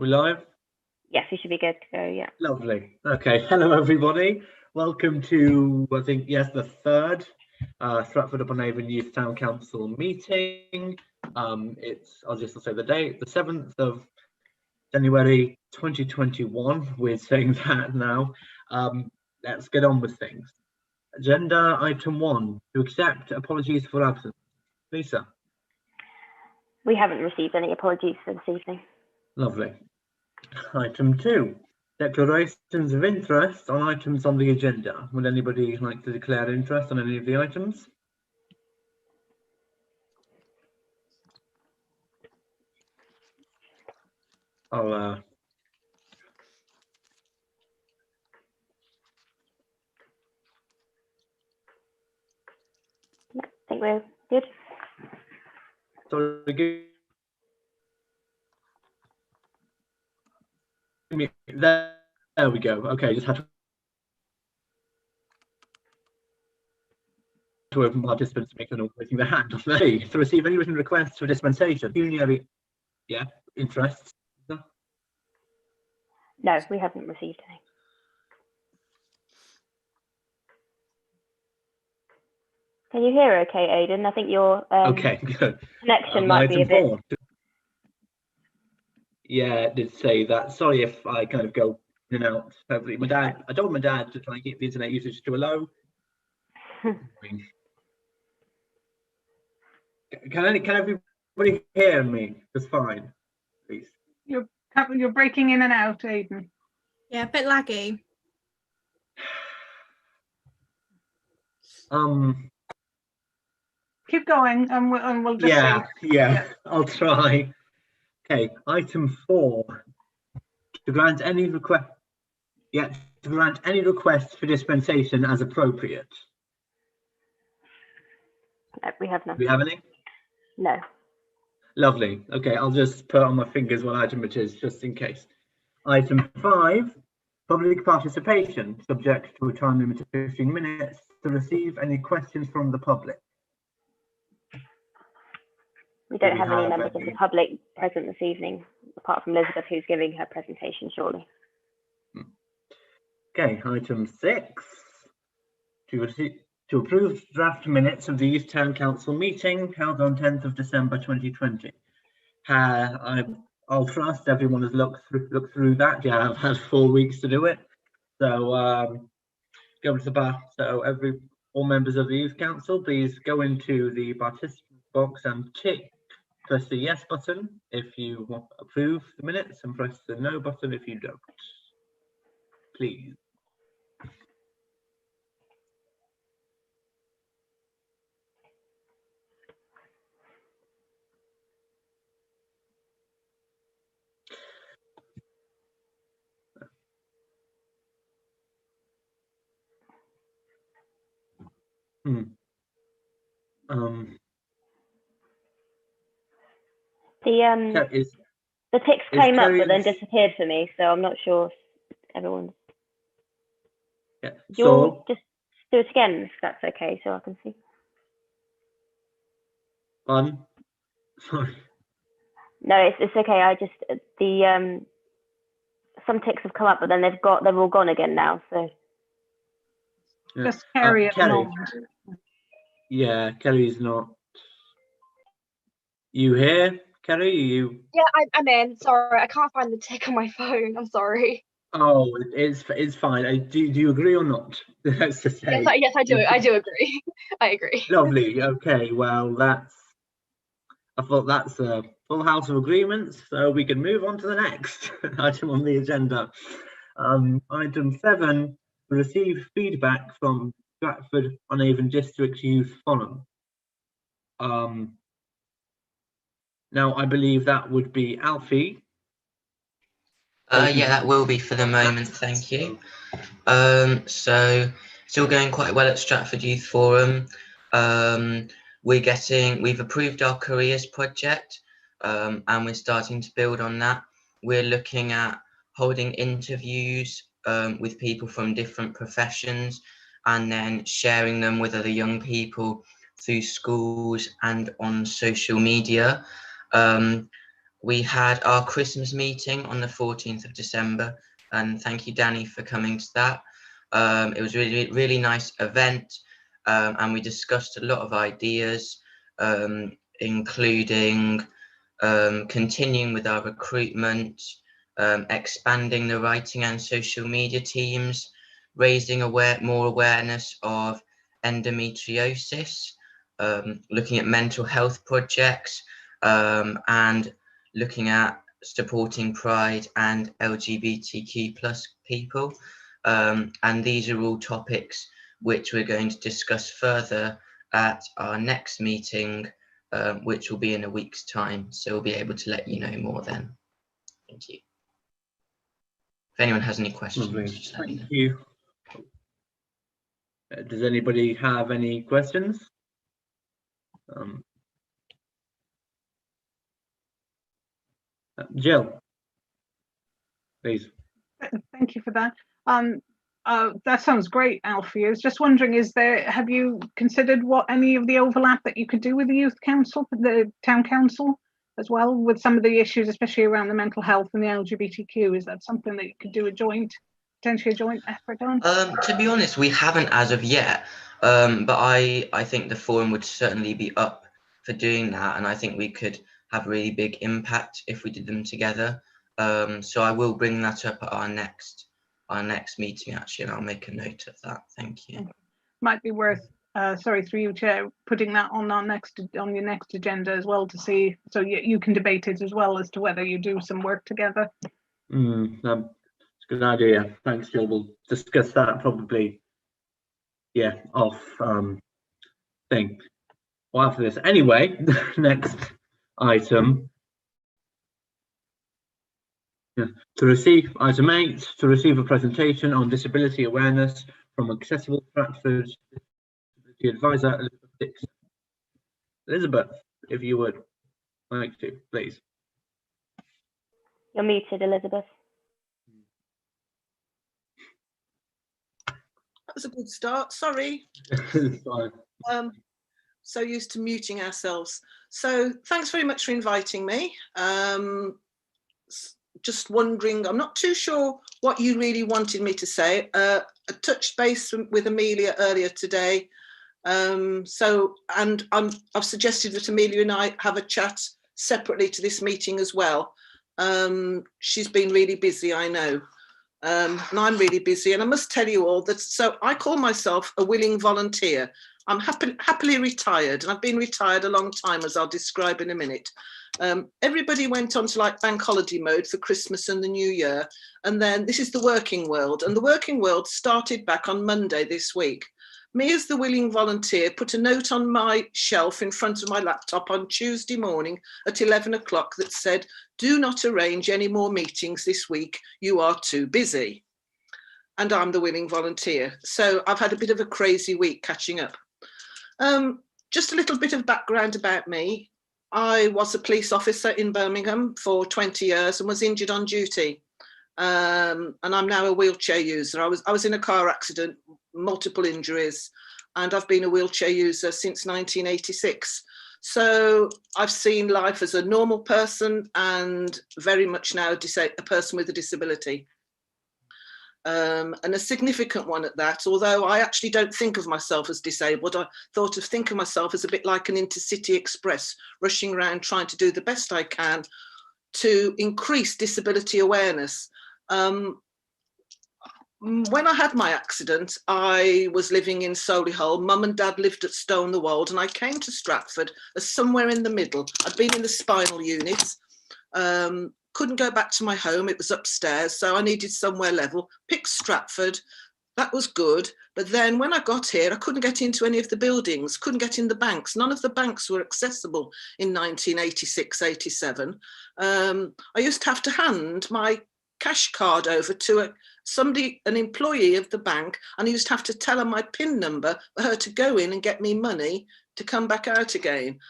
We live? Yes, we should be good to go, yeah. Lovely. Okay, hello everybody. Welcome to, I think, yes, the third Stratford-upon-Avon Youth Town Council meeting. I'll just say the date, the 7th of January 2021. We're saying that now. Let's get on with things. Agenda item 1, to accept apologies for absence. Lisa. We haven't received any apologies for this evening. Lovely. Item 2, declarations of interest on items on the agenda. Would anybody like to declare interest on any of the items? I think we're good. Sorry, give me, there we go. Okay, just had to open participants to make an raising their hand. To receive any written requests for dispensation. Pecuniary, yeah, interests. No, we haven't received any. Can you hear okay, Aidan? I think your okay, good. Connection might be a bit... 4. Yeah, it did say that. Sorry if I kind of go in and out. Hopefully, I told my dad to try and keep the internet usage to a low. Can everybody hear me? That's fine, please. You're breaking in and out, Aidan. Yeah, a bit laggy. Keep going, and we'll just see. Yeah, I'll try. Okay, item 4, to grant any request. Yeah, to grant any requests for dispensation as appropriate. No, we have none. Do we have any? No. Lovely. Okay, I'll just put on my fingers what item it is, just in case. Item 5, public participation, subject to a time limit of 15 minutes to receive any questions from the public. We don't have any members of the public present this evening, apart from Elizabeth, who's giving her presentation shortly. Okay, item 6, to approve draft minutes of the Youth Town Council meeting held on 10th of December 2020. I'll trust everyone has looked through that. Yeah, I've had 4 weeks to do it. So go to the bar. So all members of the Youth Council, please go into the participant box and press the yes button if you want to approve the minutes and press the no button if you don't. Please. The ticks came up but then disappeared for me, so I'm not sure if everyone's... Yeah. You'll just do it again if that's okay, so I can see. Sorry. No, it's okay. I just some ticks have come up, but then they've all gone again now. So yeah. Just Kerry at the moment. Yeah, Kerry's not. You here, Kerry? You? Yeah, I'm in. Sorry, I can't find the tick on my phone. I'm sorry. Oh, it's fine. Do you agree or not? That's to say. Yes, I do. I do agree. I agree. Lovely. Okay. Well, I thought that's a full house of agreements, so we can move on to the next item on the agenda. Item 7, receive feedback from Stratford-upon-Avon District Youth Forum. Now, I believe that would be Alfie. Yeah, that will be for the moment, thank you. So still going quite well at Stratford Youth Forum. We've approved our careers project, and we're starting to build on that. We're looking at holding interviews with people from different professions and then sharing them with other young people through schools and on social media. We had our Christmas meeting on the 14th of December, and thank you, Danny, for coming to that. It was really nice event, and we discussed a lot of ideas, including continuing with our recruitment, expanding the writing and social media teams, raising more awareness of endometriosis, looking at mental health projects, and looking at supporting Pride and LGBTQ plus people. And these are all topics which we're going to discuss further at our next meeting, which will be in a week's time. So we'll be able to let you know more then. Thank you. If anyone has any questions, just let me know. Thank you. Does anybody have any questions? Jill, please. Thank you for that. That sounds great, Alfie. I was just wondering, have you considered any of the overlap that you could do with the youth council, the town council, as well, with some of the issues, especially around the mental health and the LGBTQ? Is that something that you could do potentially a joint effort on? To be honest, we haven't as of yet, but I think the forum would certainly be up for doing that, and I think we could have really big impact if we did them together. So I will bring that up at our next meeting, actually, and I'll make a note of that. Thank you. Might be worth, sorry, through you, Chair, putting that on your next agenda as well, to see, so you can debate it as well as to whether you do some work together. It's a good idea. Thanks, Jill. We'll discuss that probably, off thing. Well, after this, anyway. Next item. To receive item 8, to receive a presentation on disability awareness from Accessible Stratford Disability Advisor Elizabeth Dixon. Elizabeth, if you would like to, please. You're muted, Elizabeth. That was a good start. Sorry. So used to muting ourselves. So thanks very much for inviting me. Just wondering, I'm not too sure what you really wanted me to say. I touched base with Amelia earlier today. I've suggested that Amelia and I have a chat separately to this meeting as well. She's been really busy, I know. And I'm really busy, and I must tell you all that, so I call myself a willing volunteer. I'm happily retired, and I've been retired a long time, as I'll describe in a minute. Everybody went on to like bank holiday mode for Christmas and the New Year, and then this is the working world, and the working world started back on Monday this week. Me, as the willing volunteer, put a note on my shelf in front of my laptop on Tuesday morning at 11 o'clock that said, "Do not arrange any more meetings this week, you are too busy." And I'm the willing volunteer. So I've had a bit of a crazy week catching up. Just a little bit of background about me. I was a police officer in Birmingham for 20 years and was injured on duty. And I'm now a wheelchair user. I was in a car accident, multiple injuries, and I've been a wheelchair user since 1986. So I've seen life as a normal person and very much now a person with a disability. And a significant one at that, although I actually don't think of myself as disabled. I think of myself as a bit like an intercity express, rushing around trying to do the best I can to increase disability awareness. When I had my accident, I was living in Solihull. Mum and Dad lived at Stone-the-Wold, and I came to Stratford as somewhere in the middle. I'd been in the spinal unit, couldn't go back to my home. It was upstairs, so I needed somewhere level. Picked Stratford. That was good. But then when I got here, I couldn't get into any of the buildings, couldn't get in the banks. None of the banks were accessible in 1986, 87. I used to have to hand my cash card over to an employee of the bank, and I used to have to tell her my PIN number for her to go in and get me money to come back out again.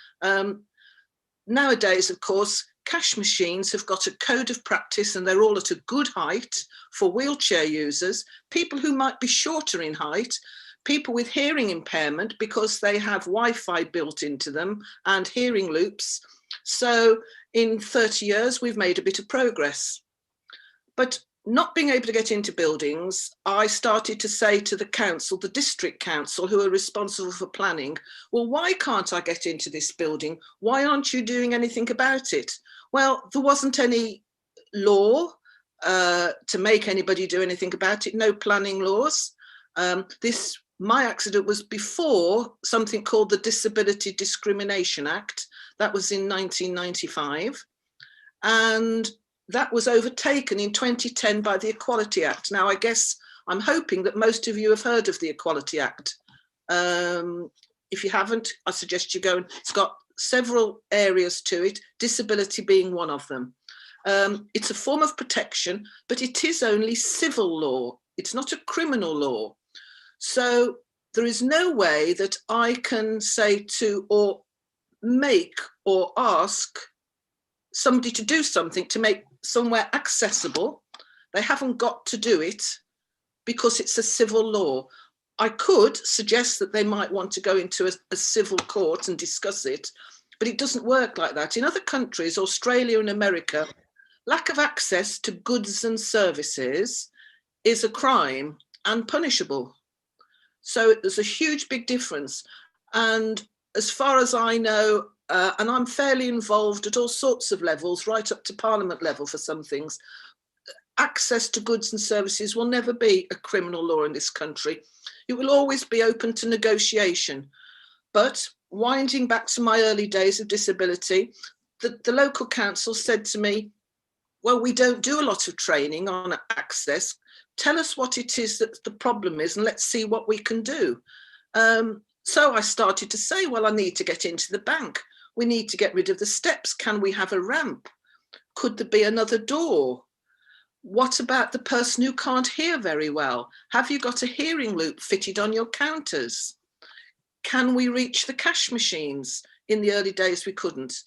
Nowadays, of course, cash machines have got a code of practice, and they're all at a good height for wheelchair users, people who might be shorter in height, people with hearing impairment because they have Wi-Fi built into them and hearing loops. So in 30 years, we've made a bit of progress. But not being able to get into buildings, I started to say to the council, the district council, who are responsible for planning, well, why can't I get into this building? Why aren't you doing anything about it? Well, there wasn't any law to make anybody do anything about it, no planning laws. My accident was before something called the Disability Discrimination Act. That was in 1995. And that was overtaken in 2010 by the Equality Act. Now, I guess I'm hoping that most of you have heard of the Equality Act. If you haven't, I suggest you go. It's got several areas to it, disability being one of them. It's a form of protection, but it is only civil law. It's not a criminal law. So there is no way that I can say to or make or ask somebody to do something to make somewhere accessible. They haven't got to do it because it's a civil law. I could suggest that they might want to go into a civil court and discuss it, but it doesn't work like that. In other countries, Australia and America, lack of access to goods and services is a crime and punishable. So there's a huge, big difference. And as far as I know, and I'm fairly involved at all sorts of levels, right up to Parliament level for some things, access to goods and services will never be a criminal law in this country. It will always be open to negotiation. But winding back to my early days of disability, the local council said to me, well, we don't do a lot of training on access. Tell us what it is that the problem is and let's see what we can do. So I started to say, well, I need to get into the bank. We need to get rid of the steps. Can we have a ramp? Could there be another door? What about the person who can't hear very well? Have you got a hearing loop fitted on your counters? Can we reach the cash machines? In the early days, we couldn't.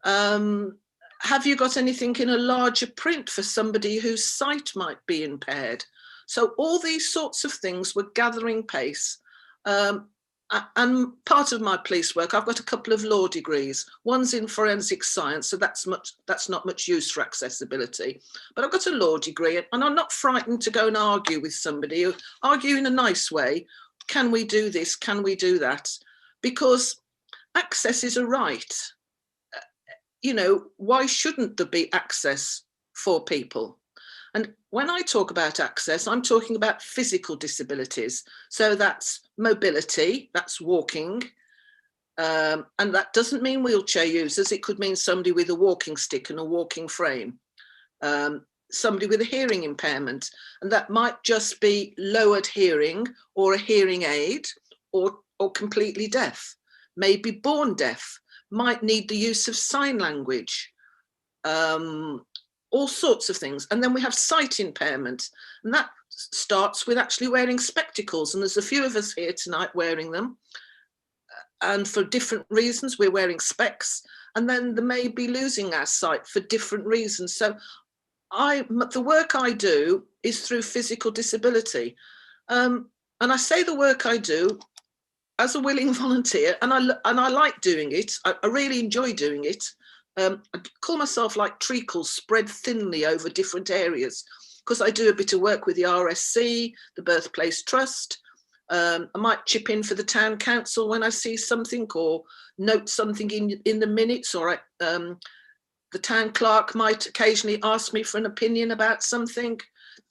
Have you got anything in a larger print for somebody whose sight might be impaired? So all these sorts of things were gathering pace. And part of my police work, I've got a couple of law degrees. One's in forensic science, so that's not much use for accessibility. But I've got a law degree, and I'm not frightened to go and argue with somebody, argue in a nice way. Can we do this? Can we do that? Because access is a right. You know, why shouldn't there be access for people? And when I talk about access, I'm talking about physical disabilities. So that's mobility, that's walking. And that doesn't mean wheelchair users. It could mean somebody with a walking stick and a walking frame, somebody with a hearing impairment. And that might just be lowered hearing or a hearing aid or completely deaf, maybe born deaf, might need the use of sign language. All sorts of things. And then we have sight impairment, and that starts with actually wearing spectacles. And there's a few of us here tonight wearing them. And for different reasons, we're wearing specs. And then there may be losing our sight for different reasons. So the work I do is through physical disability. And I say the work I do as a willing volunteer, and I like doing it. I really enjoy doing it. I call myself like treacles spread thinly over different areas, because I do a bit of work with the RSC, the Birthplace Trust. I might chip in for the town council when I see something, or note something in the minutes, or the town clerk might occasionally ask me for an opinion about something.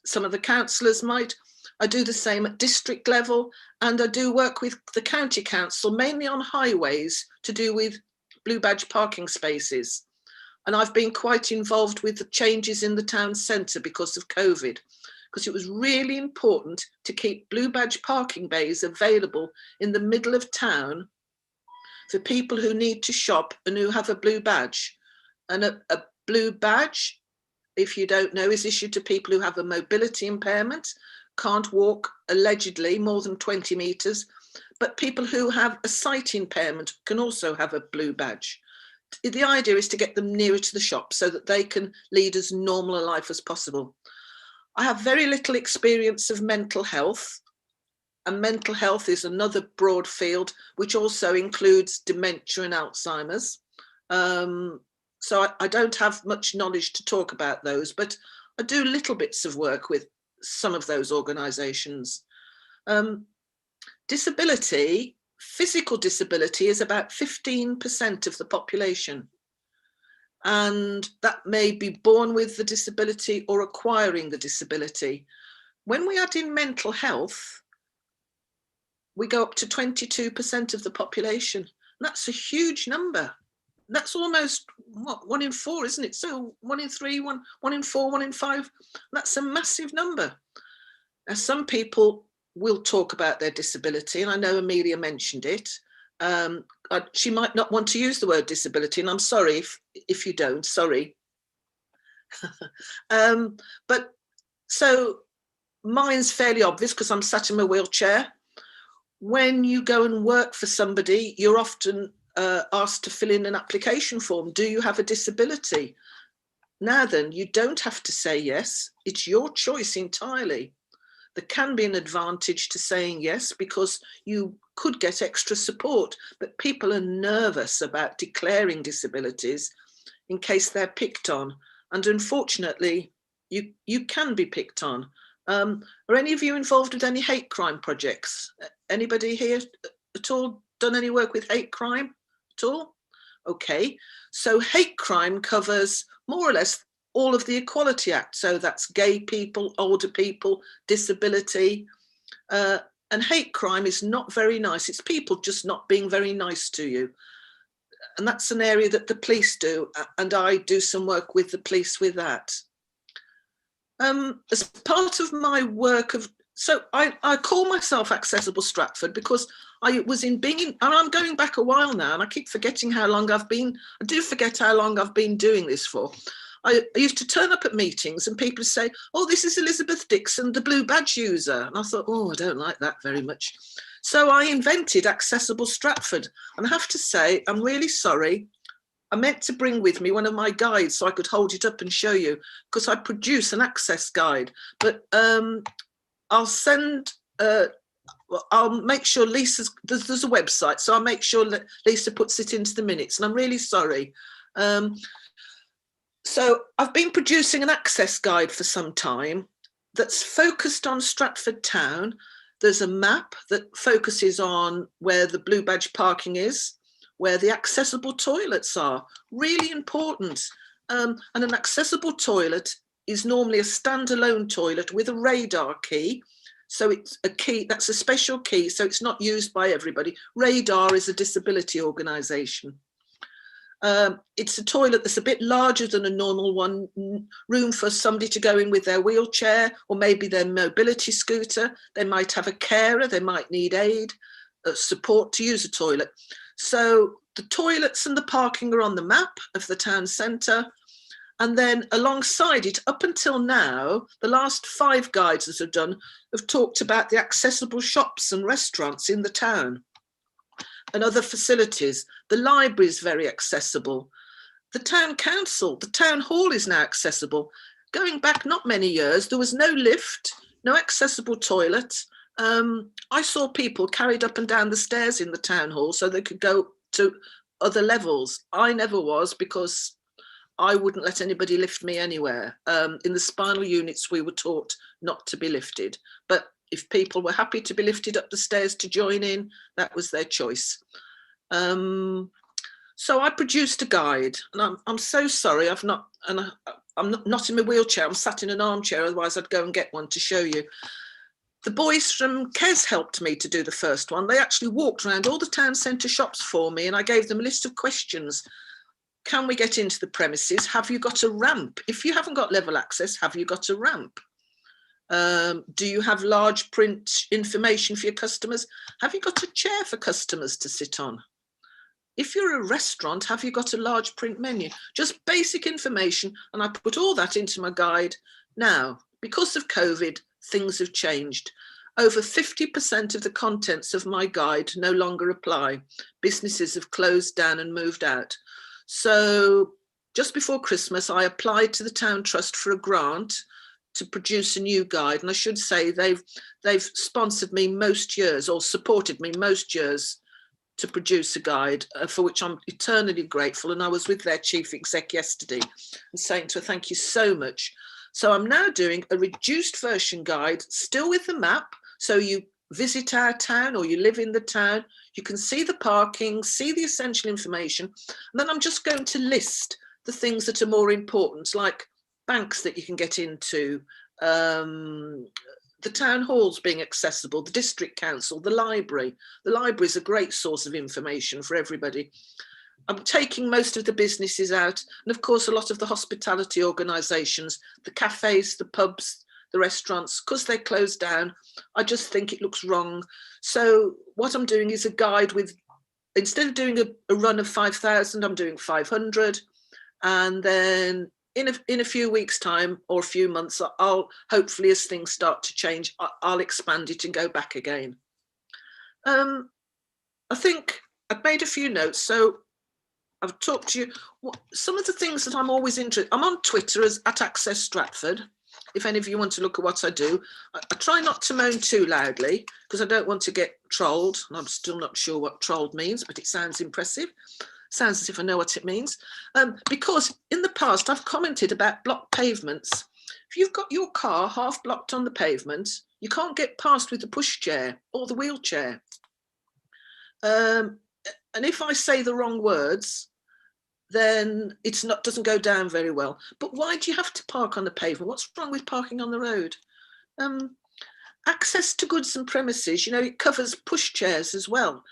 Some of the councillors might. I do the same at district level, and I do work with the county council, mainly on highways, to do with blue badge parking spaces. And I've been quite involved with the changes in the town centre because of COVID, because it was really important to keep blue badge parking bays available in the middle of town for people who need to shop and who have a blue badge. And a blue badge, if you don't know, is issued to people who have a mobility impairment, can't walk allegedly more than 20 metres, but people who have a sight impairment can also have a blue badge. The idea is to get them nearer to the shop so that they can lead as normal a life as possible. I have very little experience of mental health. and mental health is another broad field, which also includes dementia and Alzheimer's. So I don't have much knowledge to talk about those, but I do little bits of work with some of those organisations. Disability, physical disability, is about 15% of the population. And that may be born with the disability or acquiring the disability. When we add in mental health, we go up to 22% of the population. That's a huge number. That's almost, what, 1 in 4, isn't it? So 1 in 3, 1 in 4, 1 in 5. That's a massive number. Now, some people will talk about their disability, and I know Amelia mentioned it. She might not want to use the word disability, and I'm sorry if you don't, sorry. But so mine's fairly obvious because I'm sat in my wheelchair. When you go and work for somebody, you're often asked to fill in an application form. Do you have a disability? Now then, you don't have to say yes. It's your choice entirely. There can be an advantage to saying yes because you could get extra support, but people are nervous about declaring disabilities in case they're picked on. And unfortunately, you can be picked on. Are any of you involved with any hate crime projects? Anybody here at all done any work with hate crime at all? Okay, so hate crime covers more or less all of the Equality Act. So that's gay people, older people, disability. And hate crime is not very nice. It's people just not being very nice to you. And that's an area that the police do. And I do some work with the police with that. As part of my work so I call myself Accessible Stratford because I was and I'm going back a while now, and I keep forgetting how long I do forget how long I've been doing this for. I used to turn up at meetings and people would say, oh, this is Elizabeth Dixon, the blue badge user. And I thought, oh, I don't like that very much. So I invented Accessible Stratford. And I have to say, I'm really sorry. I meant to bring with me one of my guides so I could hold it up and show you, because I produce an access guide. But I'll send, I'll make sure Lisa's, there's a website, so I'll make sure that Lisa puts it into the minutes. And I'm really sorry. So I've been producing an access guide for some time that's focused on Stratford town. There's a map that focuses on where the blue badge parking is, where the accessible toilets are, really important. And an accessible toilet is normally a standalone toilet with a radar key. So it's a key, that's a special key, so it's not used by everybody. Radar is a disability organisation. It's a toilet that's a bit larger than a normal one, room for somebody to go in with their wheelchair or maybe their mobility scooter. They might have a carer, they might need aid, support to use a toilet. So the toilets and the parking are on the map of the town centre. And then alongside it, up until now, the last 5 guides that I've done have talked about the accessible shops and restaurants in the town and other facilities. The library is very accessible. The town council, the town hall is now accessible. Going back not many years, there was no lift, no accessible toilet. I saw people carried up and down the stairs in the town hall so they could go to other levels. I never was, because I wouldn't let anybody lift me anywhere. In the spinal units, we were taught not to be lifted. But if people were happy to be lifted up the stairs to join in, that was their choice. So I produced a guide, and I'm so sorry I'm not in my wheelchair. I'm sat in an armchair, otherwise I'd go and get one to show you. The boys from Kes helped me to do the first one. They actually walked around all the town centre shops for me, and I gave them a list of questions. Can we get into the premises? Have you got a ramp? If you haven't got level access, have you got a ramp? Do you have large print information for your customers? Have you got a chair for customers to sit on? If you're a restaurant, have you got a large print menu? Just basic information, and I put all that into my guide. Now, because of COVID, things have changed. Over 50% of the contents of my guide no longer apply. Businesses have closed down and moved out. So just before Christmas, I applied to the Town Trust for a grant to produce a new guide, and I should say they've sponsored me most years, or supported me most years, to produce a guide, for which I'm eternally grateful. And I was with their chief exec yesterday and saying to her, thank you so much. So I'm now doing a reduced version guide, still with the map. So you visit our town or you live in the town, you can see the parking, see the essential information. And then I'm just going to list the things that are more important, like banks that you can get into, the town halls being accessible, the district council, the library. The library is a great source of information for everybody. I'm taking most of the businesses out, and of course a lot of the hospitality organisations, the cafes, the pubs, the restaurants, because they're closed down. I just think it looks wrong. So what I'm doing is a guide with, instead of doing a run of 5,000, I'm doing 500, and then in a few weeks' time or a few months, I'll hopefully, as things start to change, I'll expand it and go back again. I think I've made a few notes. So I've talked to you. Some of the things that I'm always interested, I'm on Twitter as @Access Stratford. If any of you want to look at what I do, I try not to moan too loudly because I don't want to get trolled. And I'm still not sure what trolled means, but it sounds impressive. Sounds as if I know what it means. Because in the past, I've commented about blocked pavements. If you've got your car half blocked on the pavement, you can't get past with the pushchair or the wheelchair. And if I say the wrong words, then it's not, doesn't go down very well. But why do you have to park on the pavement? What's wrong with parking on the road? Access to goods and premises, you know, it covers pushchairs as well.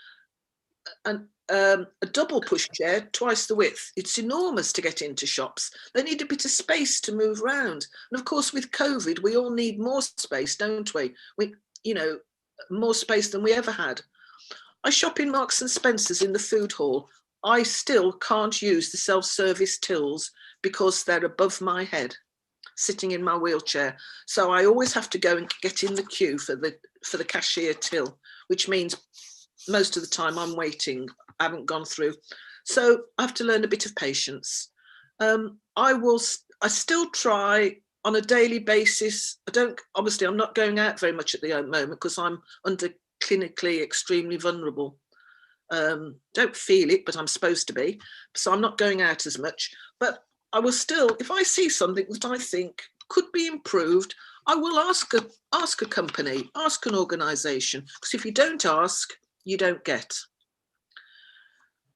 And a double pushchair, twice the width. It's enormous to get into shops. They need a bit of space to move around. And of course, with COVID, we all need more space, don't we? You know, more space than we ever had. I shop in Marks and Spencer's in the food hall. I still can't use the self-service tills because they're above my head, sitting in my wheelchair. So I always have to go and get in the queue for the cashier till, which means most of the time I'm waiting. I haven't gone through. So I have to learn a bit of patience. I still try on a daily basis. Obviously I'm not going out very much at the moment because I'm under clinically extremely vulnerable. Don't feel it, but I'm supposed to be. So I'm not going out as much, but I will still, if I see something that I think could be improved, I will ask a company, ask an organisation, because if you don't ask, you don't get.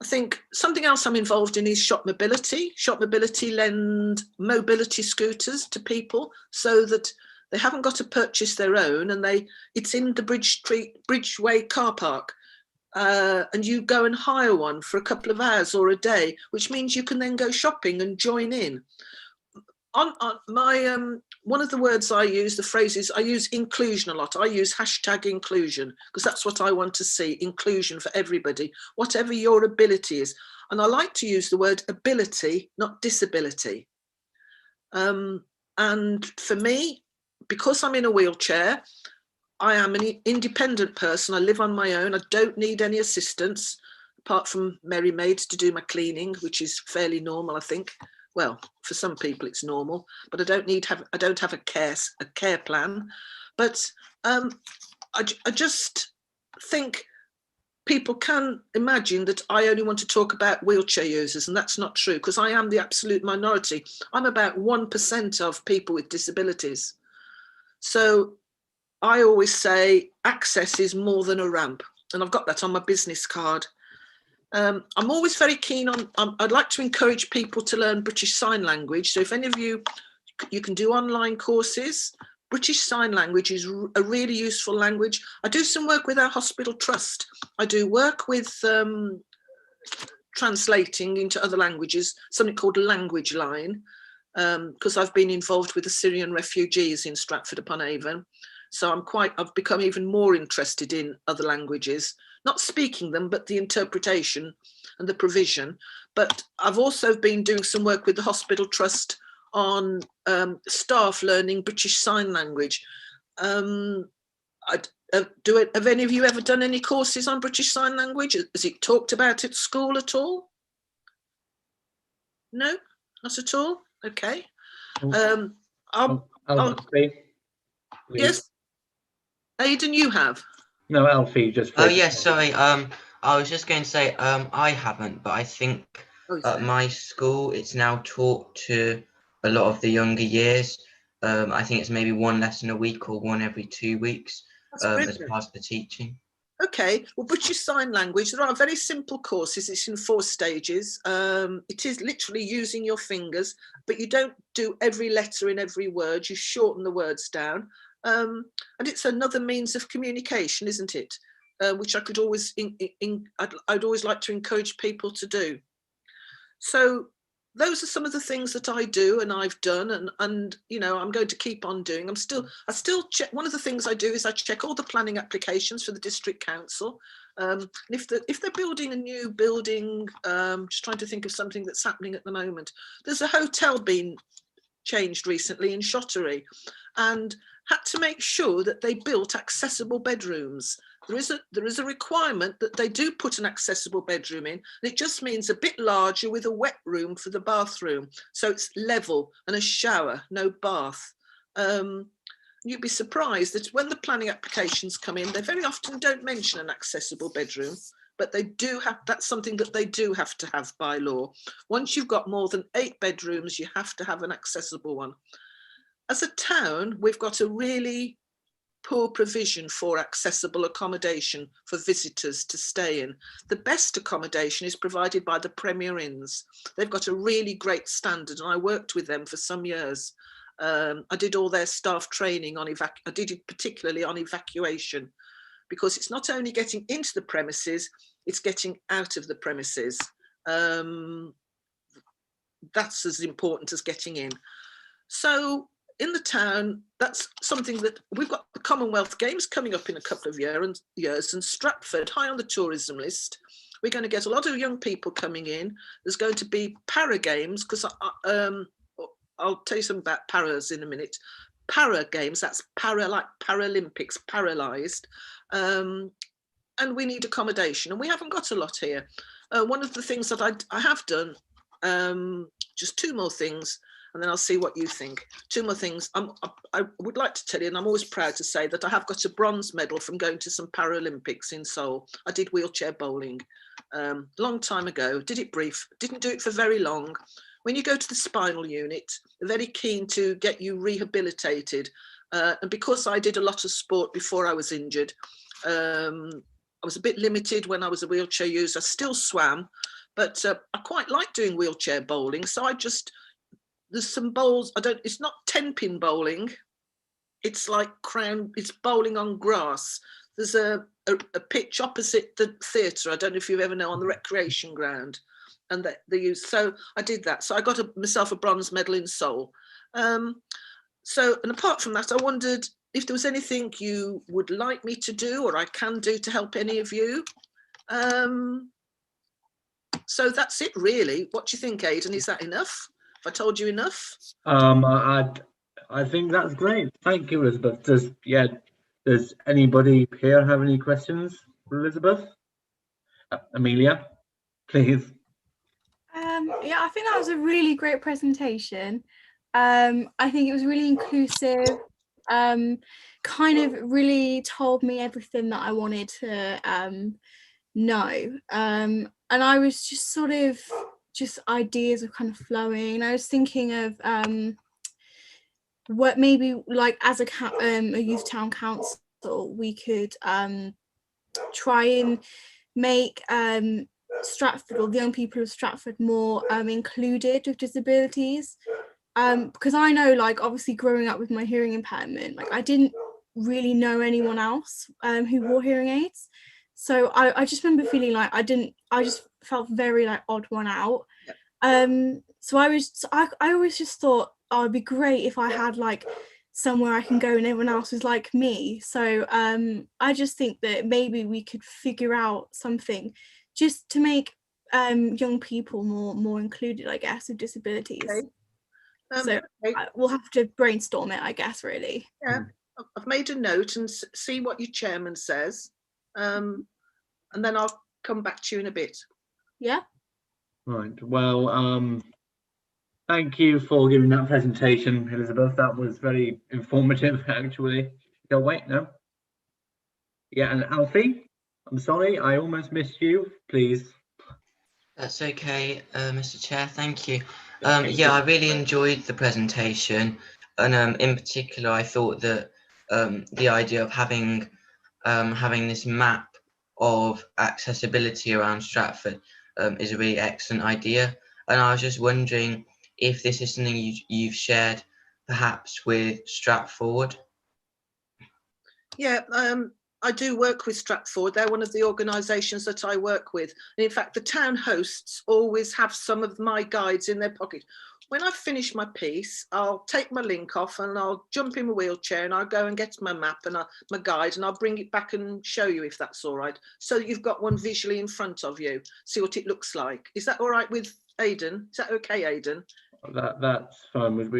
I think something else I'm involved in is Shop Mobility. Shop Mobility lend mobility scooters to people so that they haven't got to purchase their own, and it's in the Bridgeway car park. And you go and hire one for a couple of hours or a day, which means you can then go shopping and join in. On my one of the words I use, the phrases, I use inclusion a lot. I use #inclusion because that's what I want to see, inclusion for everybody, whatever your ability is. And I like to use the word ability, not disability. And for me, because I'm in a wheelchair, I am an independent person. I live on my own. I don't need any assistance apart from Merry Maids to do my cleaning, which is fairly normal, I think. Well, for some people it's normal, but I don't have a care plan. But I just think people can imagine that I only want to talk about wheelchair users, and that's not true because I am the absolute minority. I'm about 1% of people with disabilities. So I always say access is more than a ramp, and I've got that on my business card. I'm always very keen on, I'd like to encourage people to learn British Sign Language. So if any of you can do online courses, British Sign Language is a really useful language. I do some work with our hospital trust. I do work with translating into other languages, something called Language Line, because I've been involved with the Syrian refugees in Stratford-upon-Avon. So I've become even more interested in other languages, not speaking them, but the interpretation and the provision. But I've also been doing some work with the Hospital Trust on staff learning British Sign Language. Have any of you ever done any courses on British Sign Language? Is it talked about at school at all? No, not at all. Okay. Alfie, please. Yes, Aidan, you have. No, Alfie, just. Oh yes, sorry. I was just going to say, I haven't, but I think at my school it's now taught to a lot of the younger years. I think it's maybe one lesson a week or one every 2 weeks as part of the teaching. Okay, well, British Sign Language, there are very simple courses. It's in 4 stages. It is literally using your fingers, but you don't do every letter in every word. You shorten the words down. And it's another means of communication, isn't it? Which I could always, I'd always like to encourage people to do. So those are some of the things that I do and I've done, and you know, I'm going to keep on doing. I still check. One of the things I do is I check all the planning applications for the district council. And if they're building a new building, just trying to think of something that's happening at the moment. There's a hotel being changed recently in Shottery, and had to make sure that they built accessible bedrooms. There is a requirement that they do put an accessible bedroom in, and it just means a bit larger with a wet room for the bathroom. So it's level and a shower, no bath. You'd be surprised that when the planning applications come in, they very often don't mention an accessible bedroom, but they do have, that's something that they do have to have by law. Once you've got more than 8 bedrooms, you have to have an accessible one. As a town, we've got a really poor provision for accessible accommodation for visitors to stay in. The best accommodation is provided by the Premier Inns. They've got a really great standard, and I worked with them for some years. I did all their staff training on I did it particularly on evacuation, because it's not only getting into the premises, it's getting out of the premises. That's as important as getting in. So in the town, that's something that we've got. The Commonwealth Games coming up in a couple of years, and Stratford, high on the tourism list. We're going to get a lot of young people coming in. There's going to be para games, because I'll tell you something about paras in a minute. Para games, that's para like Paralympics, paralysed. And we need accommodation, and we haven't got a lot here. One of the things that I have done, just 2 more things, and then I'll see what you think. 2 more things. I would like to tell you, and I'm always proud to say, that I have got a bronze medal from going to some Paralympics in Seoul. I did wheelchair bowling long time ago, did it brief, didn't do it for very long. When you go to the spinal unit, they're very keen to get you rehabilitated. And because I did a lot of sport before I was injured, I was a bit limited when I was a wheelchair user. I still swam, but I quite like doing wheelchair bowling. So there's some bowls, it's not 10-pin bowling. It's like it's bowling on grass. There's a pitch opposite the theatre. I don't know if you ever know, on the recreation ground. And they use, so I did that. So I got myself a bronze medal in Seoul. And apart from that, I wondered if there was anything you would like me to do, or I can do to help any of you. So that's it really. What do you think, Aidan? Is that enough? Have I told you enough? I think that's great. Thank you, Elizabeth. Does anybody here have any questions for Elizabeth? Amelia, please. Yeah, I think that was a really great presentation. I think it was really inclusive, kind of really told me everything that I wanted to know. And I was just sort of, ideas were kind of flowing. I was thinking of what maybe, like, as a youth town council, we could try and make Stratford, or the young people of Stratford, more included with disabilities, because I know, like, obviously growing up with my hearing impairment, like, I didn't really know anyone else who wore hearing aids. So I just remember feeling like I just felt very like odd one out. So I always just thought, oh, it'd be great if I had like somewhere I can go and everyone else is like me. So I just think that maybe we could figure out something just to make young people more included, I guess, with disabilities. Okay. We'll have to brainstorm it, I guess, really. Yeah, I've made a note and see what your chairman says. And then I'll come back to you in a bit. Yeah. Right. Well, Thank you for giving that presentation, Elizabeth. That was very informative, actually. No, wait, no. Yeah, and Alfie, I'm sorry, I almost missed you. Please. That's okay, Mr. Chair. Thank you. Okay, Yeah, I really enjoyed the presentation, and in particular, I thought that the idea of having this map of accessibility around Stratford is a really excellent idea. And I was just wondering if this is something you've shared perhaps with Stratford. Yeah, I do work with Stratford. They're one of the organisations that I work with. And in fact, the town hosts always have some of my guides in their pocket. When I finish my piece, I'll take my link off and I'll jump in my wheelchair and I'll go and get my map and my guide, and I'll bring it back and show you if that's all right. So that you've got one visually in front of you, see what it looks like. Is that all right with Aidan? Is that okay, Aidan? That's fine with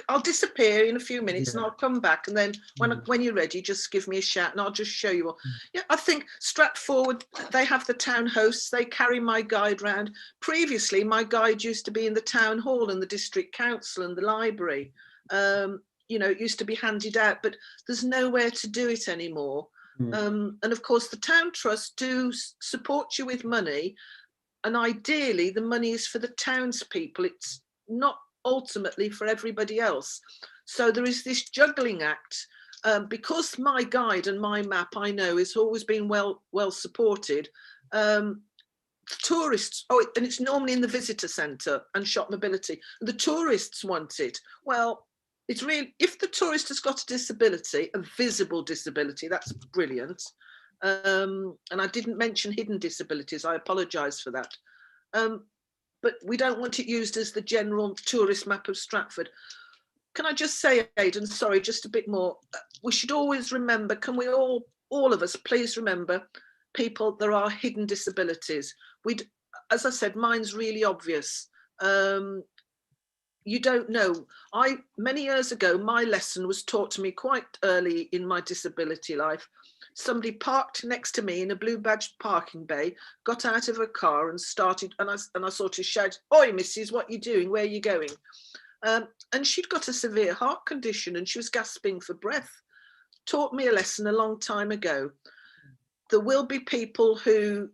I'll disappear in a few minutes, Yeah. and I'll come back, and then when you're ready, just give me a shout and I'll just show you all. Yeah, I think Stratford, they have the town hosts, they carry my guide round. Previously, my guide used to be in the town hall and the district council and the library. You know, it used to be handed out, but there's nowhere to do it anymore. And of course, the town trust do support you with money, and ideally the money is for the townspeople. It's not ultimately for everybody else. So there is this juggling act, because my guide and my map, I know, has always been well supported. Tourists, and it's normally in the visitor centre and shop mobility. The tourists want it. Well, it's really, if the tourist has got a disability, a visible disability, that's brilliant. And I didn't mention hidden disabilities. I apologise for that. But we don't want it used as the general tourist map of Stratford. Can I just say, Aidan, sorry, just a bit more. We should always remember, can we all of us, please remember, people, there are hidden disabilities. As I said, mine's really obvious. You don't know. Many years ago, my lesson was taught to me quite early in my disability life. Somebody parked next to me in a blue badged parking bay, got out of a car and started, and I sort of shouted, "Oi, missus, what are you doing? Where are you going?" And she'd got a severe heart condition and she was gasping for breath. Taught me a lesson a long time ago. There will be people who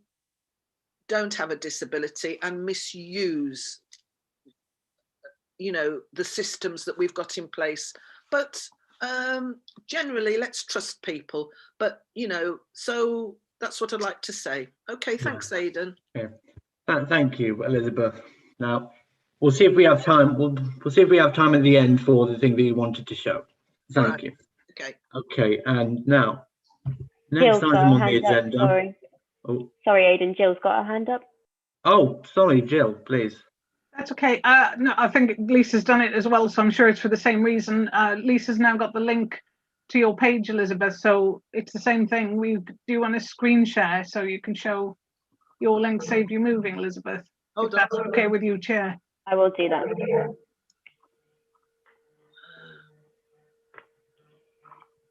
don't have a disability and misuse, you know, the systems that we've got in place. But generally, let's trust people. But, you know, so that's what I'd like to say. Okay, thanks, Aidan. Okay. Thank you, Elizabeth. Now, we'll see if we have time. We'll see if we have time at the end for the thing that you wanted to show. Thank you. Okay. Okay, and now, next Jill's item got on her the hand up, agenda. sorry. Oh. Sorry, Aidan, Jill's got her hand up. Oh, sorry, Jill, please. That's okay. No, I think Lisa's done it as well, so I'm sure it's for the same reason. Lisa's now got the link to your page, Elizabeth, so it's the same thing. We do want to screen share so you can show your link, save you moving, Elizabeth. If that's okay with you, Chair. I will do that.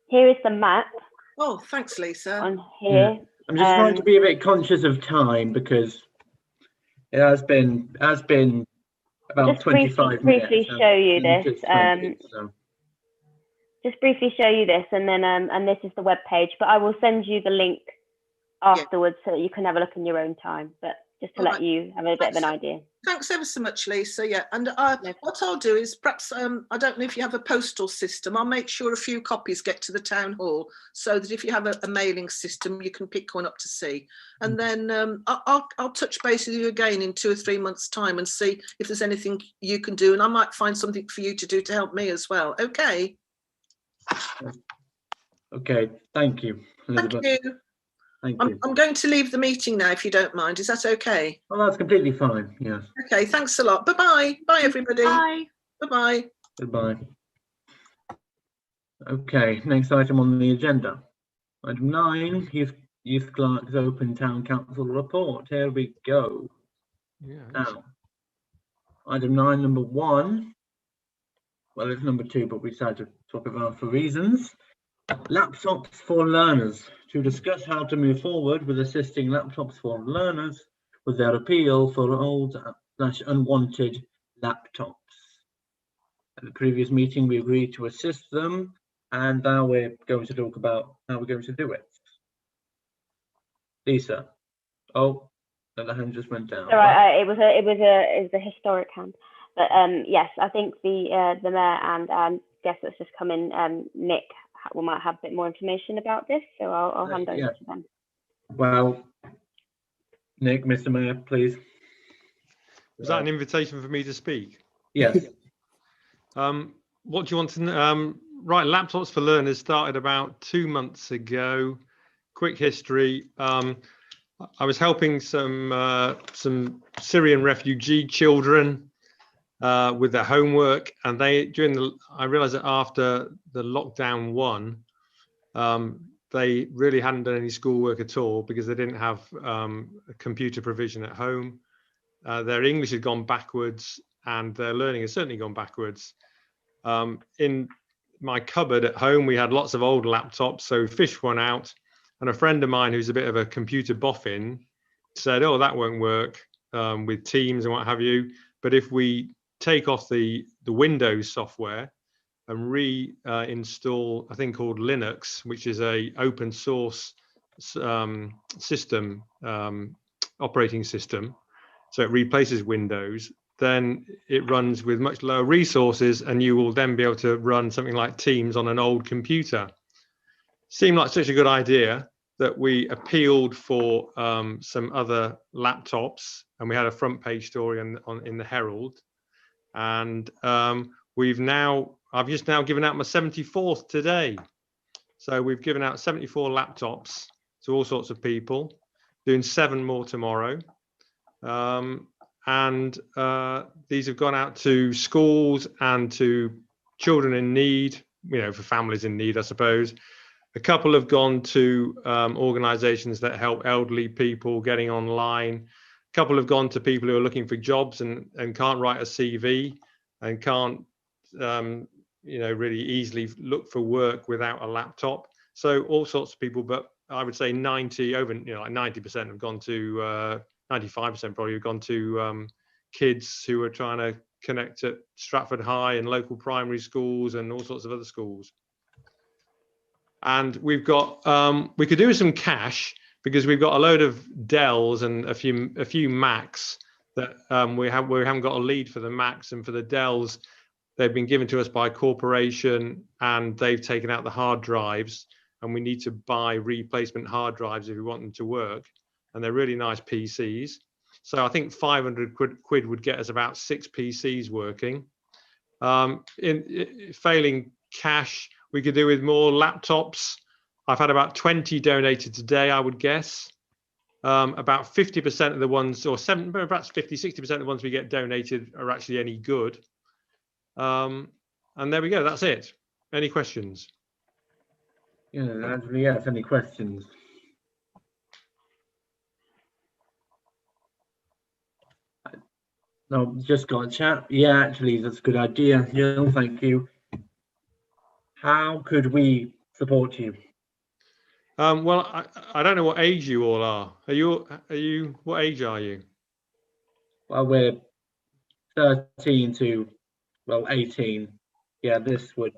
Here is the map. Oh, thanks, Lisa. On here. Yeah. I'm just trying to be a bit conscious of time because it has been about just 25 minutes. Briefly show you this. Just briefly show you this, and then and this is the web page. But I will send you the link afterwards so that you can have a look in your own time. But just to let you have a bit of an idea. Thanks ever so much, Lisa. Yeah, and what I'll do is perhaps I don't know if you have a postal system. I'll make sure a few copies get to the town hall so that if you have a mailing system, you can pick one up to see. And then I'll touch base with you again in 2 or 3 months' time and see if there's anything you can do, and I might find something for you to do to help me as well. Okay. Okay. Thank you, Elizabeth. Thank you. Thank you. I'm going to leave the meeting now, if you don't mind. Is that okay? Well, that's completely fine. Yes. Okay. Thanks a lot. Bye-bye. Bye, everybody. Bye. Bye-bye. Goodbye. Okay. Next item on the agenda. Item 9, Youth Clerk's Open Town Council report. Here we go. Yeah. Now, item 9, number 1. Well, it's number 2, but we decided to talk about for reasons. Laptops for learners. To discuss how to move forward with assisting laptops for learners, was their appeal for old/unwanted laptops. At the previous meeting, we agreed to assist them, and now we're going to talk about how we're going to do it. Lisa. Oh, the hand just went down. All right, it was a historic hand, but yes, I think the mayor and guest that's just come in, Nick, might have a bit more information about this, so I'll hand over to them. Well, Nick, Mr. Mayor, please. Was that an invitation for me to speak? Yes. What do you want to know? Right, Laptops for Learners started about 2 months ago. Quick history. I was helping some Syrian refugee children with their homework, and I realized that after the lockdown one, they really hadn't done any schoolwork at all because they didn't have a computer provision at home. Their English had gone backwards, and their learning has certainly gone backwards. In my cupboard at home, we had lots of old laptops, so we fished one out, and a friend of mine who's a bit of a computer boffin said, oh, that won't work with Teams and what have you, but if we take off the Windows software and reinstall a thing called Linux, which is a open source system, operating system, so it replaces Windows, then it runs with much lower resources, and you will then be able to run something like Teams on an old computer. Seemed like such a good idea that we appealed for some other laptops, and we had a front page story in the Herald. And I've just now given out my 74th today. So we've given out 74 laptops to all sorts of people, doing 7 more tomorrow. And these have gone out to schools and to children in need, for families in need, I suppose. A couple have gone to organizations that help elderly people getting online. A couple have gone to people who are looking for jobs and can't write a CV and can't, really easily look for work without a laptop. So all sorts of people, but I would say 90% have gone to 95% probably have gone to kids who are trying to connect at Stratford High and local primary schools and all sorts of other schools. And we've got, we could do with some cash because we've got a load of Dells and a few Macs that we haven't got a lead for the Macs, and for the Dells, they've been given to us by a corporation and they've taken out the hard drives, and we need to buy replacement hard drives if we want them to work. And they're really nice PCs. So I think 500 quid would get us about 6 PCs working. Failing cash, we could do with more laptops. I've had about 20 donated today, I would guess. About 50% of the ones, or perhaps 50-60% of the ones we get donated are actually any good. And there we go, that's it. Any questions? Yeah, actually, yes, any questions? No, just got a chat. Yeah, actually, that's a good idea. Jill, thank you. How could we support you? Well, I don't know what age you all are. Are you? What age are you? Well, we're 13 to 18. Yeah, this would.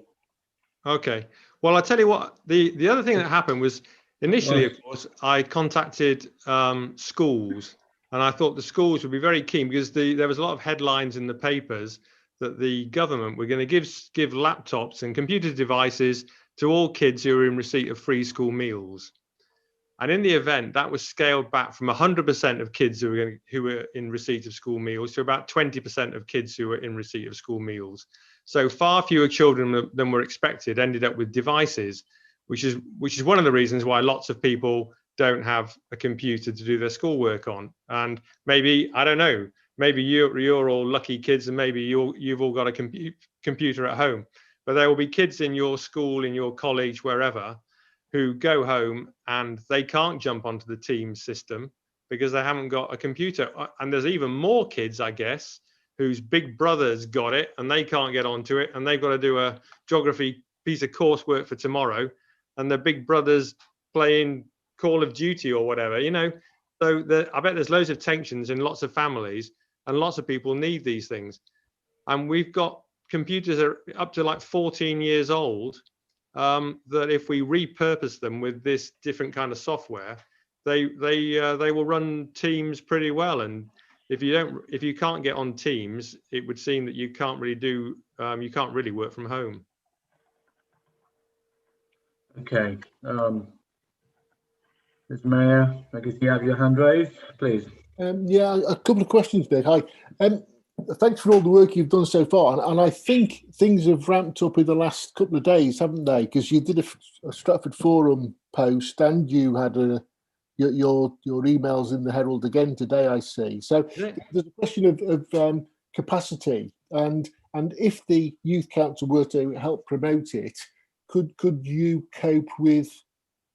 Okay. Well, I'll tell you what. The other thing that happened was initially, of course, I contacted schools. And I thought the schools would be very keen because there was a lot of headlines in the papers that the government were going to give laptops and computer devices to all kids who are in receipt of free school meals. And in the event, that was scaled back from 100% of kids who were in receipt of school meals to about 20% of kids who were in receipt of school meals. So far fewer children than were expected ended up with devices, which is one of the reasons why lots of people don't have a computer to do their schoolwork on. And maybe, I don't know, maybe you're all lucky kids and maybe you've all got a computer at home, but there will be kids in your school, in your college, wherever, who go home and they can't jump onto the Teams system because they haven't got a computer. And there's even more kids, I guess, whose big brothers got it and they can't get onto it, and they've got to do a geography piece of coursework for tomorrow, and their big brothers playing Call of Duty or whatever. So I bet there's loads of tensions in lots of families, and lots of people need these things. And we've got computers that are up to like 14 years old, that if we repurpose them with this different kind of software, they will run Teams pretty well. And if you can't get on Teams, it would seem that you can't really work from home. Okay. Ms. Mayor, I guess you have your hand raised, please. Yeah, a couple of questions, Nick. Hi. Thanks for all the work you've done so far. And I think things have ramped up in the last couple of days, haven't they? Because you did a Stratford Forum post, and you had your emails in the Herald again today, I see. So Yeah. There's a question of capacity. And if the Youth Council were to help promote it, could you cope with,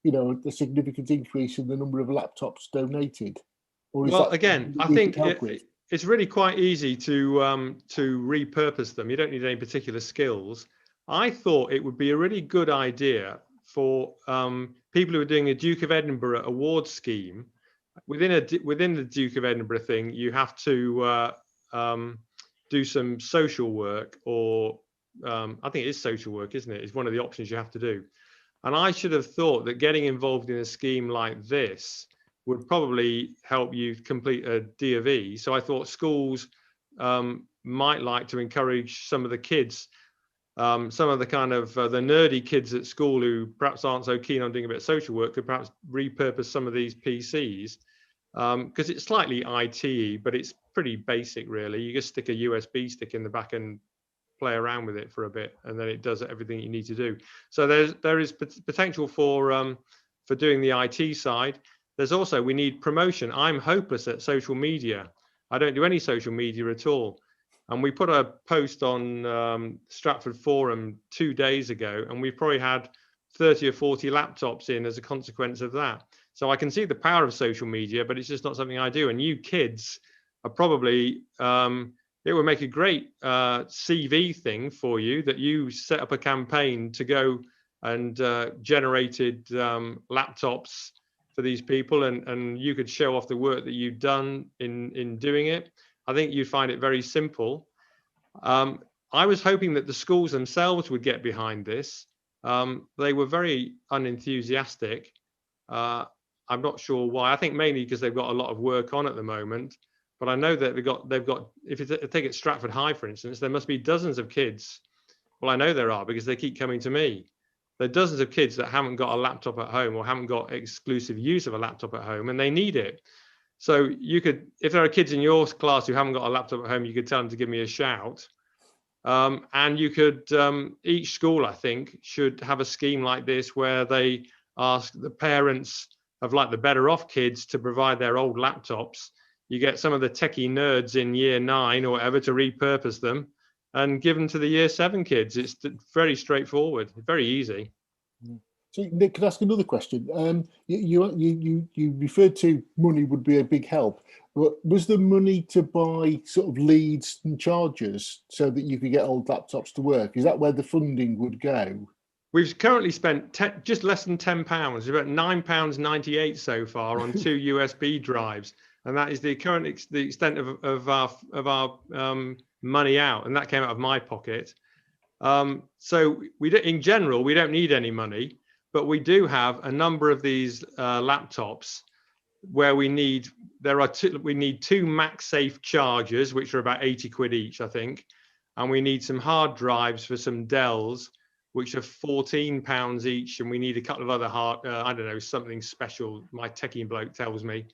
you know, a significant increase in the number of laptops donated? Or is Well, that again, I think it's really quite easy to repurpose them. You don't need any particular skills. I thought it would be a really good idea for people who are doing a Duke of Edinburgh award scheme. Within the Duke of Edinburgh thing, you have to do some social work, or I think it is social work, isn't it? It's one of the options you have to do. And I should have thought that getting involved in a scheme like this would probably help you complete a D of E. So I thought schools might like to encourage some of the kids, some of the kind of the nerdy kids at school who perhaps aren't so keen on doing a bit of social work, could perhaps repurpose some of these PCs, because it's slightly IT, but it's pretty basic really. You just stick a USB stick in the back and play around with it for a bit, and then it does everything you need to do. So there is potential for doing the IT side. There's also, we need promotion. I'm hopeless at social media. I don't do any social media at all. And we put a post on Stratford Forum 2 days ago, and we've probably had 30 or 40 laptops in as a consequence of that. So I can see the power of social media, but it's just not something I do. And you kids are probably, it would make a great CV thing for you, that you set up a campaign to go and generated laptops for these people, and you could show off the work that you've done in doing it. I think you'd find it very simple. I was hoping that the schools themselves would get behind this. They were very unenthusiastic. I'm not sure why. I think mainly because they've got a lot of work on at the moment. But I know that they've got. If you take it Stratford High, for instance, there must be dozens of kids. Well, I know there are, because they keep coming to me. There are dozens of kids that haven't got a laptop at home, or haven't got exclusive use of a laptop at home, and they need it. So you could, if there are kids in your class who haven't got a laptop at home, you could tell them to give me a shout. And you could, each school, I think, should have a scheme like this, where they ask the parents of like the better off kids to provide their old laptops. You get some of the techie nerds in year 9 or whatever to repurpose them and give them to the year 7 kids. It's very straightforward, very easy. So, Nick, can I ask another question? You referred to money would be a big help, but was there money to buy sort of leads and chargers so that you could get old laptops to work? Is that where the funding would go? We've currently spent just less than £10, about £9.98 so far on 2 USB drives, and that is the extent of our money out, and that came out of my pocket. So in general, we don't need any money, but we do have a number of these laptops where we need 2 MagSafe chargers, which are about 80 quid each, I think, and we need some hard drives for some Dells, which are £14 each, and we need a couple of other I don't know, something special, my techie bloke tells me.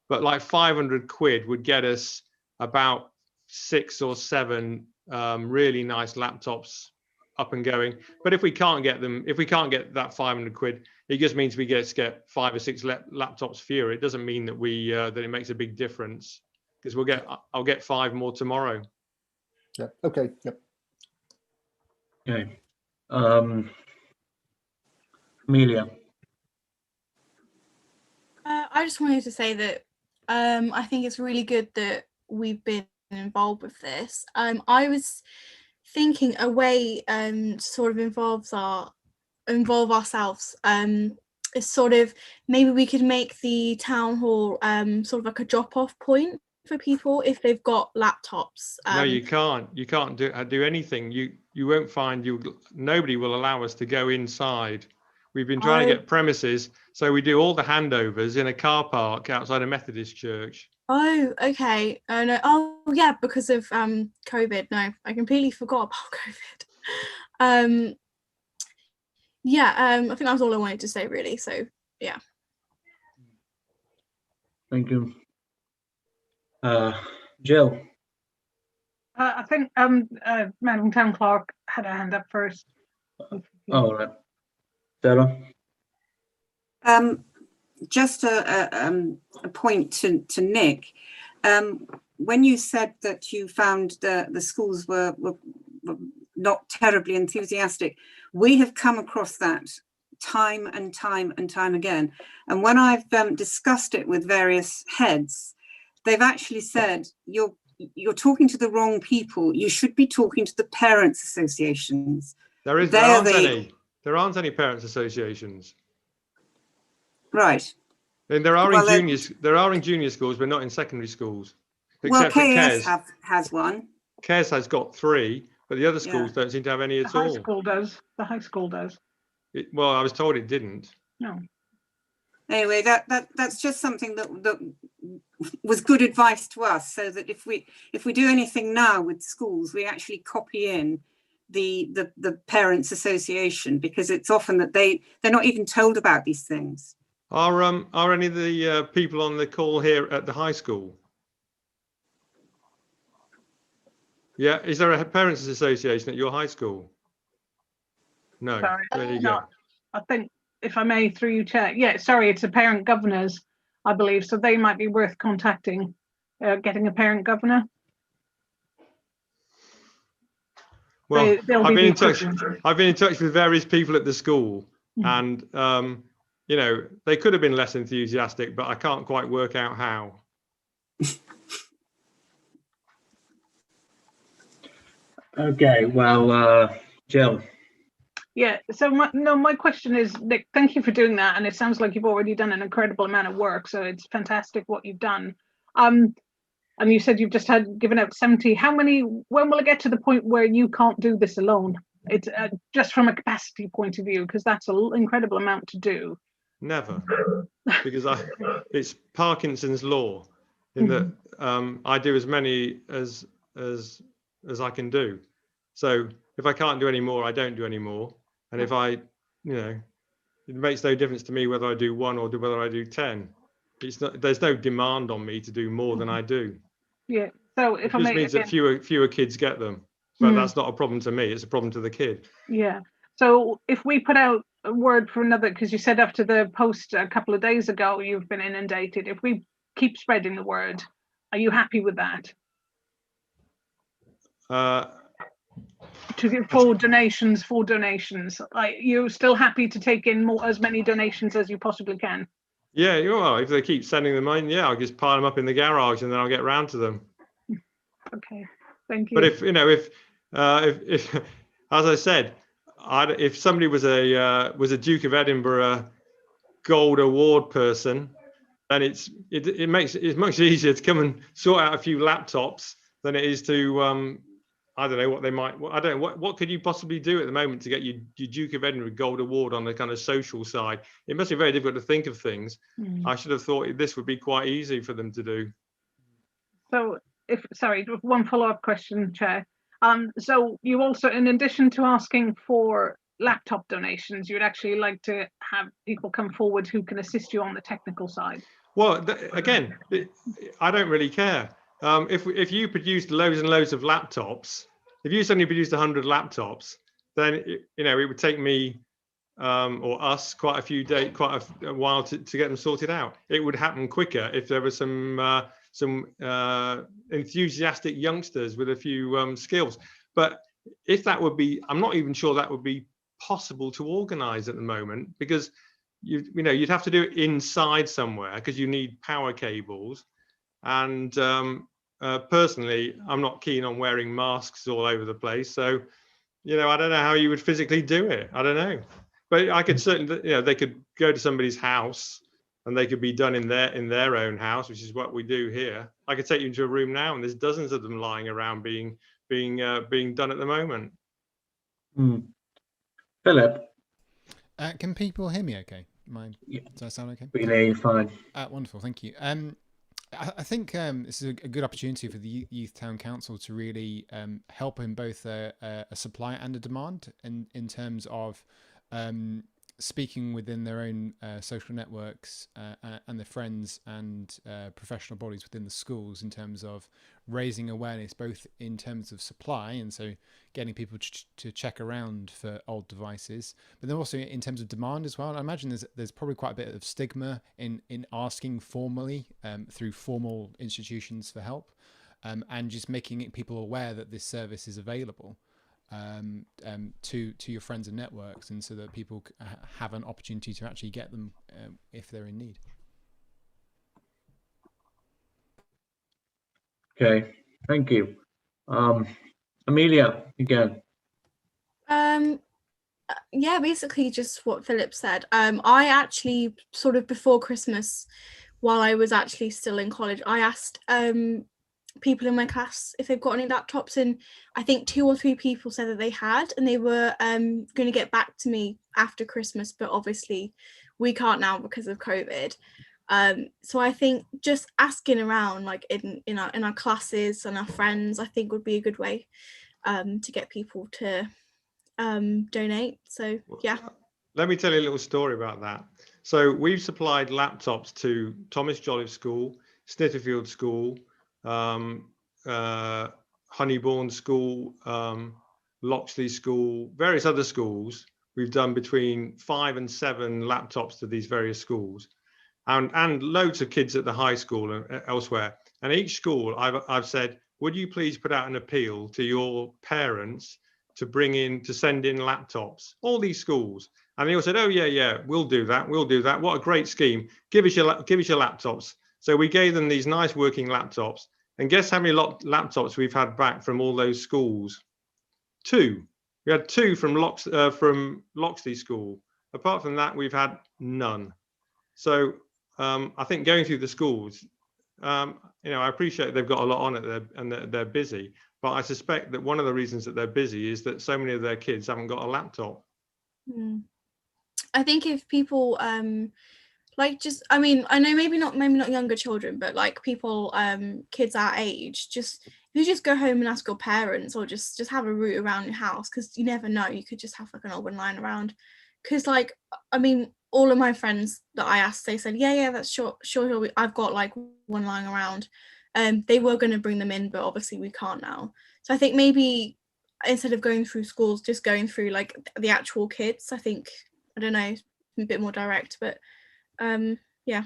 But like 500 quid would get us about 6 or 7 really nice laptops up and going. But if we can't get that 500 quid, it just means we get 5 or 6 laptops fewer. It doesn't mean that that it makes a big difference, because I'll get 5 more tomorrow. Yeah. Okay. Yep. Okay. Amelia. I just wanted to say that I think it's really good that we've been involved with this. I was thinking a way to sort of involve ourselves it's sort of, maybe we could make the town hall sort of like a drop-off point for people if they've got laptops. No, you can't. You can't do anything. You won't find nobody will allow us to go inside. We've been trying to get premises, so we do all the handovers in a car park outside a Methodist church. Oh, okay. Oh no. Oh yeah, because of COVID. No, I completely forgot about COVID. Yeah, I think that was all I wanted to say really. So yeah. Thank you. Jill. I think Madam Town Clerk had her hand up first. All right. Sarah. Just a point to Nick. When you said that you found the schools were not terribly enthusiastic, we have come across that time and time and time again. And when I've discussed it with various heads, they've actually said, you're talking to the wrong people. You should be talking to the parents' associations. There aren't any parents' associations. Right. And there are in junior schools, but not in secondary schools. Well, KS has one. KS has got 3, but the other schools don't seem to have any at all. The high school does. The high school does. Well, I was told it didn't. No. Anyway, that's just something that was good advice to us, so that if we do anything now with schools, we actually copy in the parents' association, because it's often that they're not even told about these things. Are any of the people on the call here at the high school? Yeah, is there a parents' association at your high school? No. Sorry, there you go. I think, if I may, through you, Chair. Yeah, sorry, it's a parent governors, I believe, so they might be worth contacting, getting a parent governor. Well, I've been in touch with various people at the school, and you know, they could have been less enthusiastic, but I can't quite work out how. Okay, well, Jill. Yeah, so my question is, Nick, thank you for doing that, and it sounds like you've already done an incredible amount of work, so it's fantastic what you've done. And you said you've just given out 70. When will it get to the point where you can't do this alone? It's just from a capacity point of view, because that's an incredible amount to do. Never, because it's Parkinson's law, in that I do as many as I can do. So if I can't do any more, I don't do any more. And if it makes no difference to me whether I do 1 or whether I do 10. There's no demand on me to do more than I do. Yeah. So if it just means that fewer kids get them, but that's not a problem to me. It's a problem to the kid. Yeah. So if we put out a word for another, because you said after the post a couple of days ago you've been inundated. If we keep spreading the word, are you happy with that? To give full donations, like, you're still happy to take in as many donations as you possibly can? Yeah, well, if they keep sending them in, yeah, I'll just pile them up in the garage and then I'll get round to them. Okay, thank you. But if as I said, if somebody was a Duke of Edinburgh Gold Award person, then it makes it much easier to come and sort out a few laptops than it is to I don't know what they might. I don't know what could you possibly do at the moment to get your Duke of Edinburgh Gold Award on the kind of social side. It must be very difficult to think of things. I should have thought this would be quite easy for them to do. So, one follow-up question, Chair. So you also, in addition to asking for laptop donations, you would actually like to have people come forward who can assist you on the technical side? Well, again, I don't really care. If you produced loads and loads of laptops, if you suddenly produced 100 laptops, then it would take me or us quite a while to get them sorted out. It would happen quicker if there were some enthusiastic youngsters with a few skills. But if that would be, I'm not even sure that would be possible to organise at the moment, because you'd have to do it inside somewhere because you need power cables, and personally, I'm not keen on wearing masks all over the place. So, I don't know how you would physically do it. I don't know. But I could certainly, you know, they could go to somebody's house and they could be done in their own house, which is what we do here. I could take you into a room now, and there's dozens of them lying around being done at the moment. Philip, can people hear me? Okay, does that sound okay? We can hear you fine. Wonderful, thank you. I think this is a good opportunity for the Youth Town Council to really help in both a supply and a demand in terms of speaking within their own social networks and their friends and professional bodies within the schools in terms of raising awareness, both in terms of supply, and so getting people to check around for old devices, but then also in terms of demand as well. I imagine there's probably quite a bit of stigma in asking formally through formal institutions for help, and just making people aware that this service is available to your friends and networks, and so that people have an opportunity to actually get them if they're in need. Okay, thank you. Amelia, again. Yeah, basically just what Philip said. I actually sort of before Christmas, while I was actually still in college, I asked people in my class if they've got any laptops, and I think 2 or 3 people said that they had, and they were going to get back to me after Christmas, but obviously we can't now because of COVID. So I think just asking around, like in our classes and our friends, I think would be a good way to get people to donate. So yeah. Let me tell you a little story about that. So we've supplied laptops to Thomas Jolliffe School, Snitterfield School, Honeybourne School, Loxley School, various other schools. We've done between 5 and 7 laptops to these various schools, and loads of kids at the high school and elsewhere. And each school, I've said, would you please put out an appeal to your parents to send in laptops? All these schools, and they all said, oh yeah, we'll do that. What a great scheme! Give us your laptops. So we gave them these nice working laptops, and guess how many laptops we've had back from all those schools? 2. We had 2 from Loxley School. Apart from that, we've had none. So I think going through the schools, I appreciate they've got a lot on it and they're busy, but I suspect that one of the reasons that they're busy is that so many of their kids haven't got a laptop. I think if people I know maybe not younger children, but like people, kids our age, if you just go home and ask your parents, or just have a route around your house, because you never know, you could just have like an old one lying around. Because all of my friends that I asked, they said, yeah, that's sure, I've got like one lying around. They were going to bring them in, but obviously we can't now. So I think maybe instead of going through schools, just going through like the actual kids, I think, I don't know, a bit more direct, but yeah.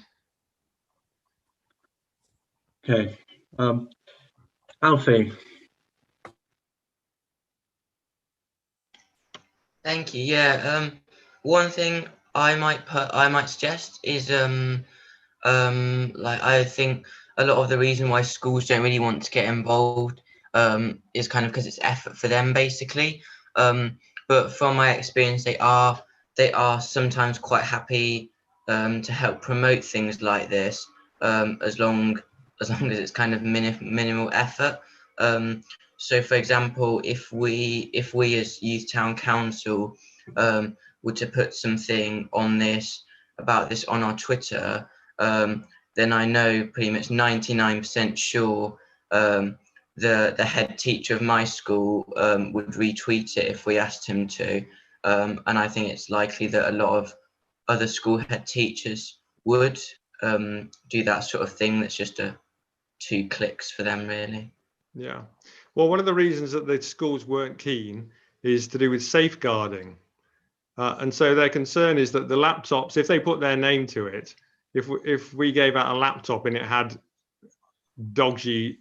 Okay. Alfie. Thank you. Yeah. One thing I might suggest is I think a lot of the reason why schools don't really want to get involved is kind of because it's effort for them, basically. But from my experience, they are sometimes quite happy to help promote things like this, as long as it's kind of minimal effort. So, for example, if we as Youth Town Council were to put something about this on our Twitter, then I know pretty much 99% sure the head teacher of my school would retweet it if we asked him to. And I think it's likely that a lot of other school head teachers would do that sort of thing. That's just 2 clicks for them, really. Yeah. Well, one of the reasons that the schools weren't keen is to do with safeguarding. And so their concern is that the laptops, if they put their name to it, if we gave out a laptop and it had dodgy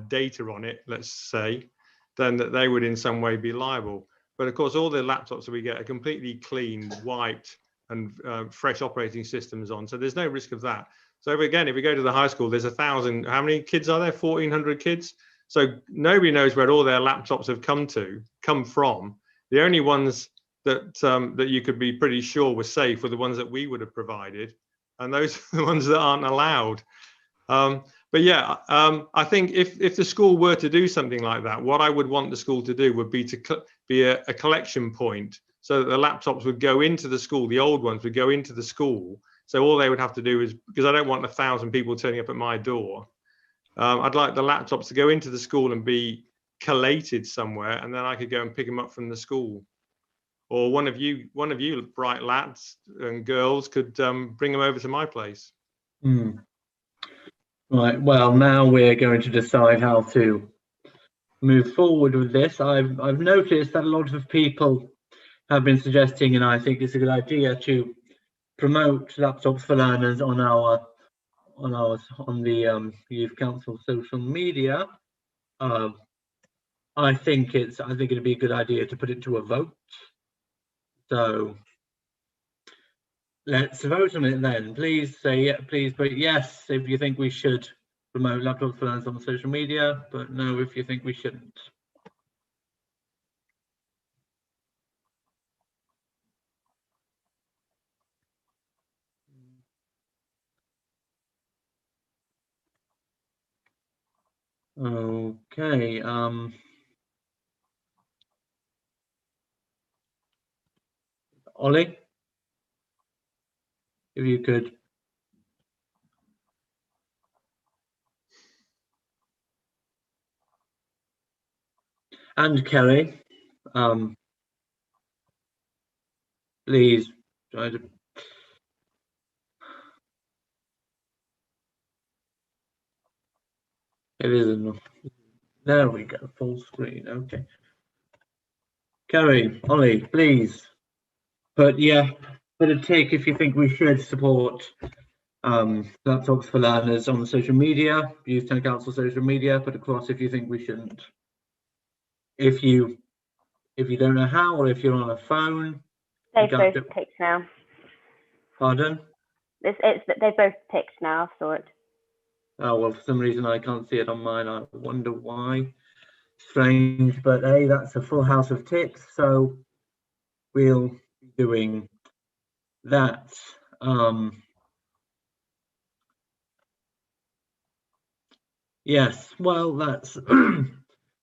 data on it, let's say, then that they would in some way be liable. But of course, all the laptops that we get are completely clean, wiped, and fresh operating systems on. So there's no risk of that. So again, if we go to the high school, there's 1,000, how many kids are there? 1,400 kids. So nobody knows where all their laptops have come from. The only ones that you could be pretty sure were safe were the ones that we would have provided, and those are the ones that aren't allowed. But yeah, I think if the school were to do something like that, what I would want the school to do would be to be a collection point, so that the laptops would go into the school, the old ones would go into the school. So all they would have to do is, because I don't want 1,000 people turning up at my door, I'd like the laptops to go into the school and be collated somewhere, and then I could go and pick them up from the school. Or one of you bright lads and girls could bring them over to my place. Right, well, now we're going to decide how to move forward with this. I've noticed that a lot of people have been suggesting, and I think it's a good idea, to promote laptops for learners on the Youth Council social media. I think it'd be a good idea to put it to a vote. So let's vote on it then. Please say yeah, please vote yes if you think we should promote laptops for learners on social media, but no if you think we shouldn't. Okay, Ollie, if you could. And Kelly, please try to. It isn't. There we go, full screen. Okay. Kerry, Ollie, please put a tick if you think we should support laptops for learners on the social media, Youth Town Council social media. Put a cross if you think we shouldn't. If you don't know how, or if you're on a phone, they've both ticked now. Pardon? They've both ticked now. I saw it. Oh well, for some reason I can't see it on mine. I wonder why. Strange, but hey, that's a full house of ticks, so we'll be doing that. Yes, well, that's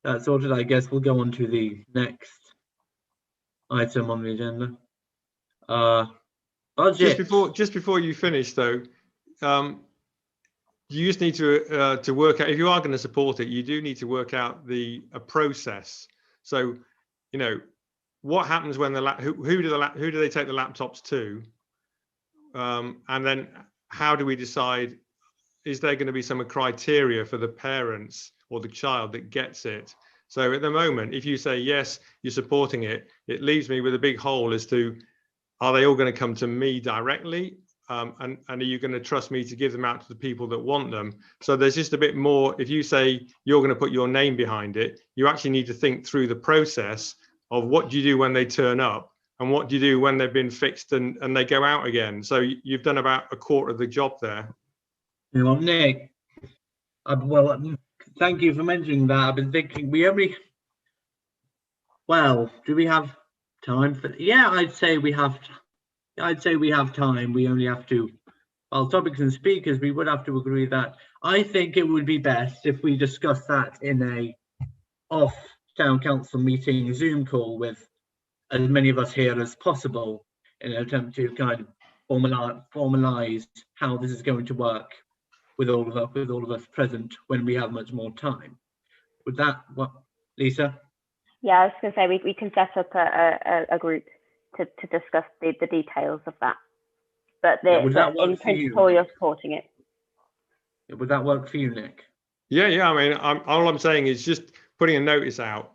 that's sorted. I guess we'll go on to the next item on the agenda. Budget. Just before you finish, though, you just need to work out, if you are going to support it, you do need to work out a process. So, you know, what happens when who do they take the laptops to, and then how do we decide? Is there going to be some criteria for the parents or the child that gets it? So at the moment, if you say yes, you're supporting it, it leaves me with a big hole as to, are they all going to come to me directly? And are you going to trust me to give them out to the people that want them? So there's just a bit more. If you say you're going to put your name behind it, you actually need to think through the process of what do you do when they turn up, and what do you do when they've been fixed and they go out again. So you've done about a quarter of the job there. You know, Nick, thank you for mentioning that. I've been thinking do we have time for? Yeah, I'd say we have time. We only have to, topics and speakers, we would have to agree that. I think it would be best if we discuss that in a off town council meeting Zoom call with as many of us here as possible, in an attempt to kind of formalize how this is going to work with all of us present when we have much more time. Would that what, Lisa? Yeah, I was going to say we can set up a group to discuss the details of that. But in principle, you're supporting it. Would that work for you, Nick? Yeah. I mean, all I'm saying is just putting a notice out,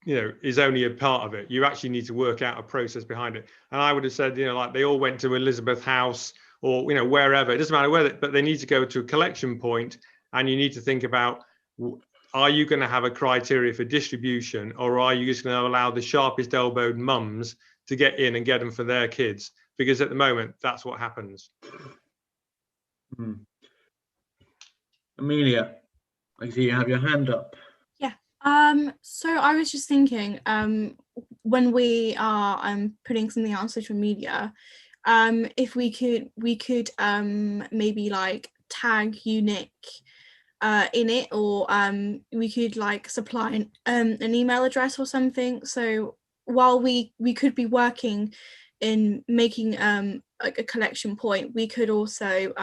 you know, is only a part of it. You actually need to work out a process behind it. And I would have said, you know, like they all went to Elizabeth House or, you know, wherever. It doesn't matter where, but they need to go to a collection point, and you need to think about, are you going to have a criteria for distribution, or are you just going to allow the sharpest elbowed mums to get in and get them for their kids? Because at the moment, that's what happens. Amelia, I see you have your hand up. Yeah. So I was just thinking, when we are putting something out on social media, if we could maybe like tag you, Nick, in it, or we could like supply an email address or something. So while we could be working in making like a collection point, we could also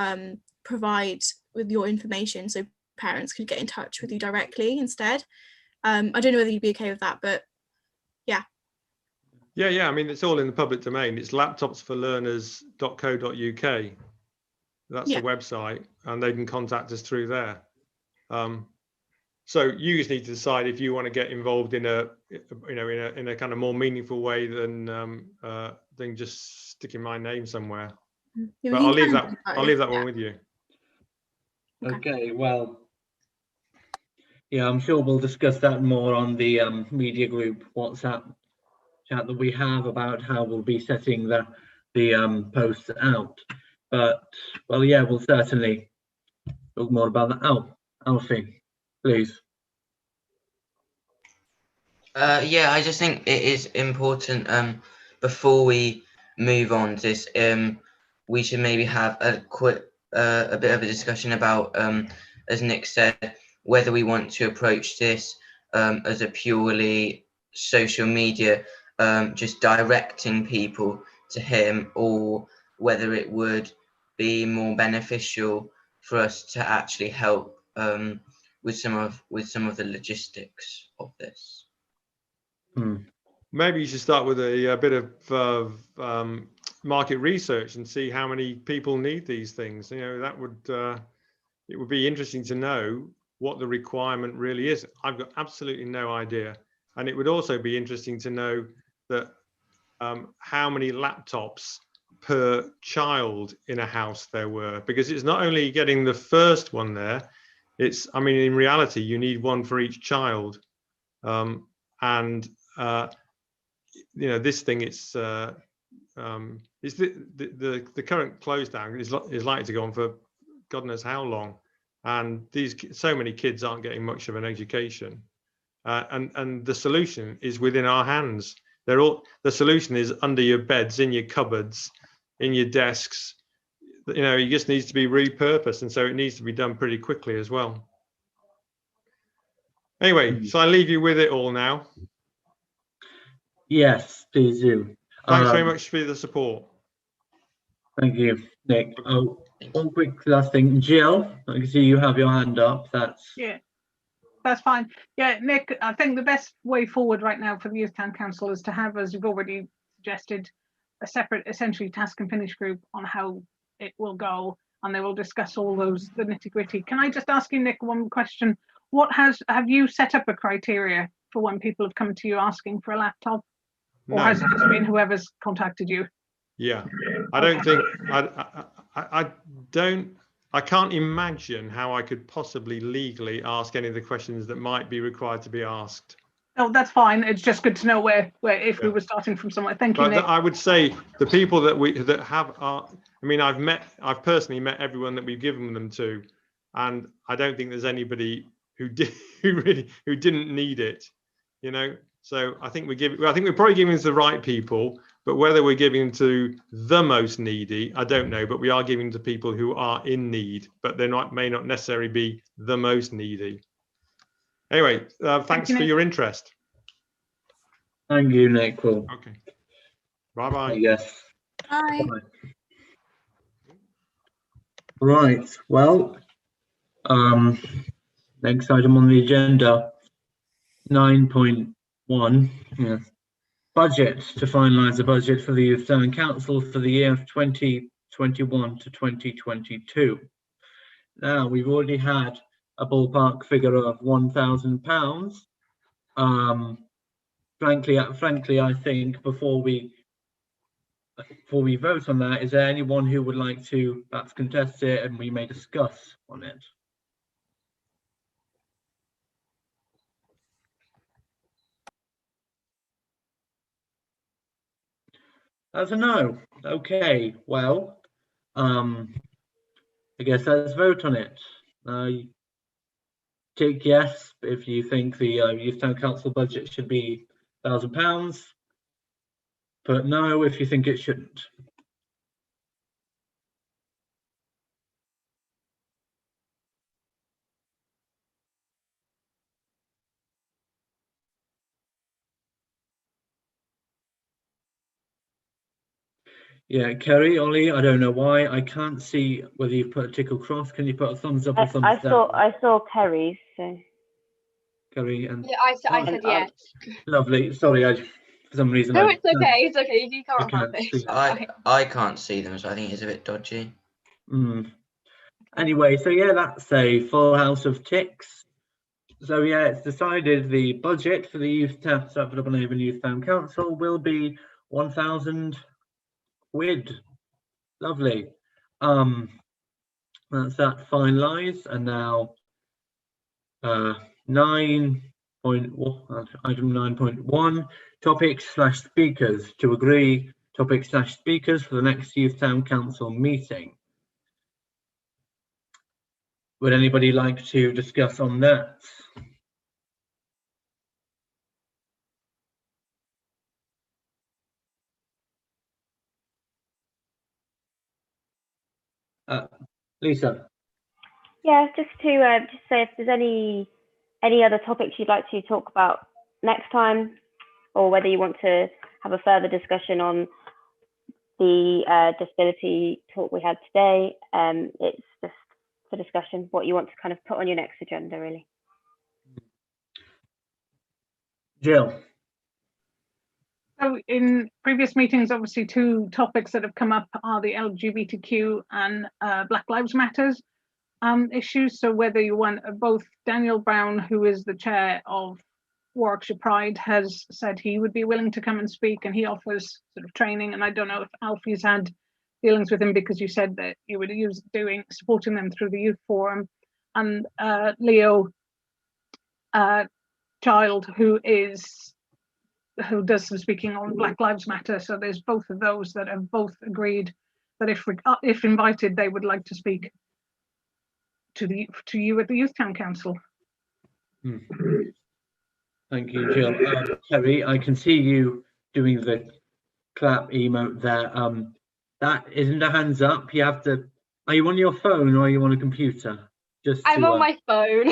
provide with your information so parents could get in touch with you directly instead. I don't know whether you'd be okay with that, but yeah. Yeah. I mean, it's all in the public domain. It's laptopsforlearners.co.uk. That's the website, and they can contact us through there. So you just need to decide if you want to get involved in a kind of more meaningful way than just sticking my name somewhere. Yeah, but I'll leave that one with you. Okay, well, yeah, I'm sure we'll discuss that more on the media group WhatsApp chat that we have about how we'll be setting the posts out. But well, yeah, we'll certainly talk more about that. Alfie, please. Yeah, I just think it is important before we move on to this, we should maybe have a bit of a discussion about, as Nick said, whether we want to approach this as a purely social media, just directing people to him, or whether it would be more beneficial for us to actually help with some of the logistics of this. Maybe you should start with a bit of market research and see how many people need these things. That would it would be interesting to know what the requirement really is. I've got absolutely no idea, and it would also be interesting to know that how many laptops per child in a house there were, because it's not only getting the first one there. I mean, in reality, you need one for each child, and this thing, it's the current close down is likely to go on for God knows how long, and so many kids aren't getting much of an education, and the solution is within our hands. The solution is under your beds, in your cupboards, in your desks. It just needs to be repurposed, and so it needs to be done pretty quickly as well. Anyway, so I leave you with it all now. Yes, please do. Thanks very much for the support. Thank you, Nick. Oh, one quick last thing. Jill, I can see you have your hand up. Yeah, that's fine. Yeah, Nick, I think the best way forward right now for the Youth Town Council is to have, as you've already suggested, a separate, essentially, task and finish group on how it will go, and they will discuss all the nitty-gritty. Can I just ask you, Nick, one question? Have you set up a criteria for when people have come to you asking for a laptop? Or has it just been whoever's contacted you? Yeah, I don't think I can't imagine how I could possibly legally ask any of the questions that might be required to be asked. No, that's fine. It's just good to know where if we were starting from somewhere. Thank you, Nick. I would say the people that have I mean, I've personally met everyone that we've given them to, and I don't think there's anybody who didn't need it, So I think we're probably giving it to the right people, but whether we're giving to the most needy, I don't know. But we are giving to people who are in need, but may not necessarily be the most needy. Anyway, thanks for your interest. Thank you, Nick. Cool. Okay. Bye-bye. Yes. Bye. Bye. Right. Well, next item on the agenda, 9.1. Yes. Budget, to finalise the budget for the Youth Town Council for the year of 2021 to 2022. Now, we've already had a ballpark figure of £1,000. Frankly, I think before we vote on that, is there anyone who would like to perhaps contest it, and we may discuss on it? That's a no. Okay, well, I guess let's vote on it. Tick yes if you think the Youth Town Council budget should be £1,000. Put no if you think it shouldn't. Yeah, Kerry, Ollie, I don't know why. I can't see whether you've put a tick or cross. Can you put a thumbs up or thumbs down? I saw Kerry's, so. Kerry and Yeah, I said yes. lovely. Sorry, for some reason No, it's okay. It's okay. You can't help can't it. see. I can't see them, so I think it's a bit dodgy. Anyway, so yeah, that's a full house of ticks. So yeah, it's decided the budget for the Youth Town Stratford-upon-Avon Youth Town Council will be 1,000 quid. Lovely. That's that finalised, and now item 9.1 topics/speakers to agree topics/speakers for the next Youth Town Council meeting. Would anybody like to discuss on that? Lisa. Yeah, just to just say if there's any other topics you'd like to talk about next time, or whether you want to have a further discussion on the disability talk we had today. It's just for discussion what you want to kind of put on your next agenda, really. Jill. So in previous meetings, obviously 2 topics that have come up are the LGBTQ and Black Lives Matters issues. So whether you want both, Daniel Brown, who is the chair of Warwickshire Pride, has said he would be willing to come and speak, and he offers sort of training. And I don't know if Alfie's had dealings with him, because you said that you would use supporting them through the youth forum, and Leo Child, who does some speaking on Black Lives Matter. So there's both of those that have both agreed that if invited, they would like to speak to you at the Youth Town Council. Thank you, Jill. Terry, I can see you doing the clap emote there. That isn't a hands up. You have to. Are you on your phone or are you on a computer? I'm on my phone.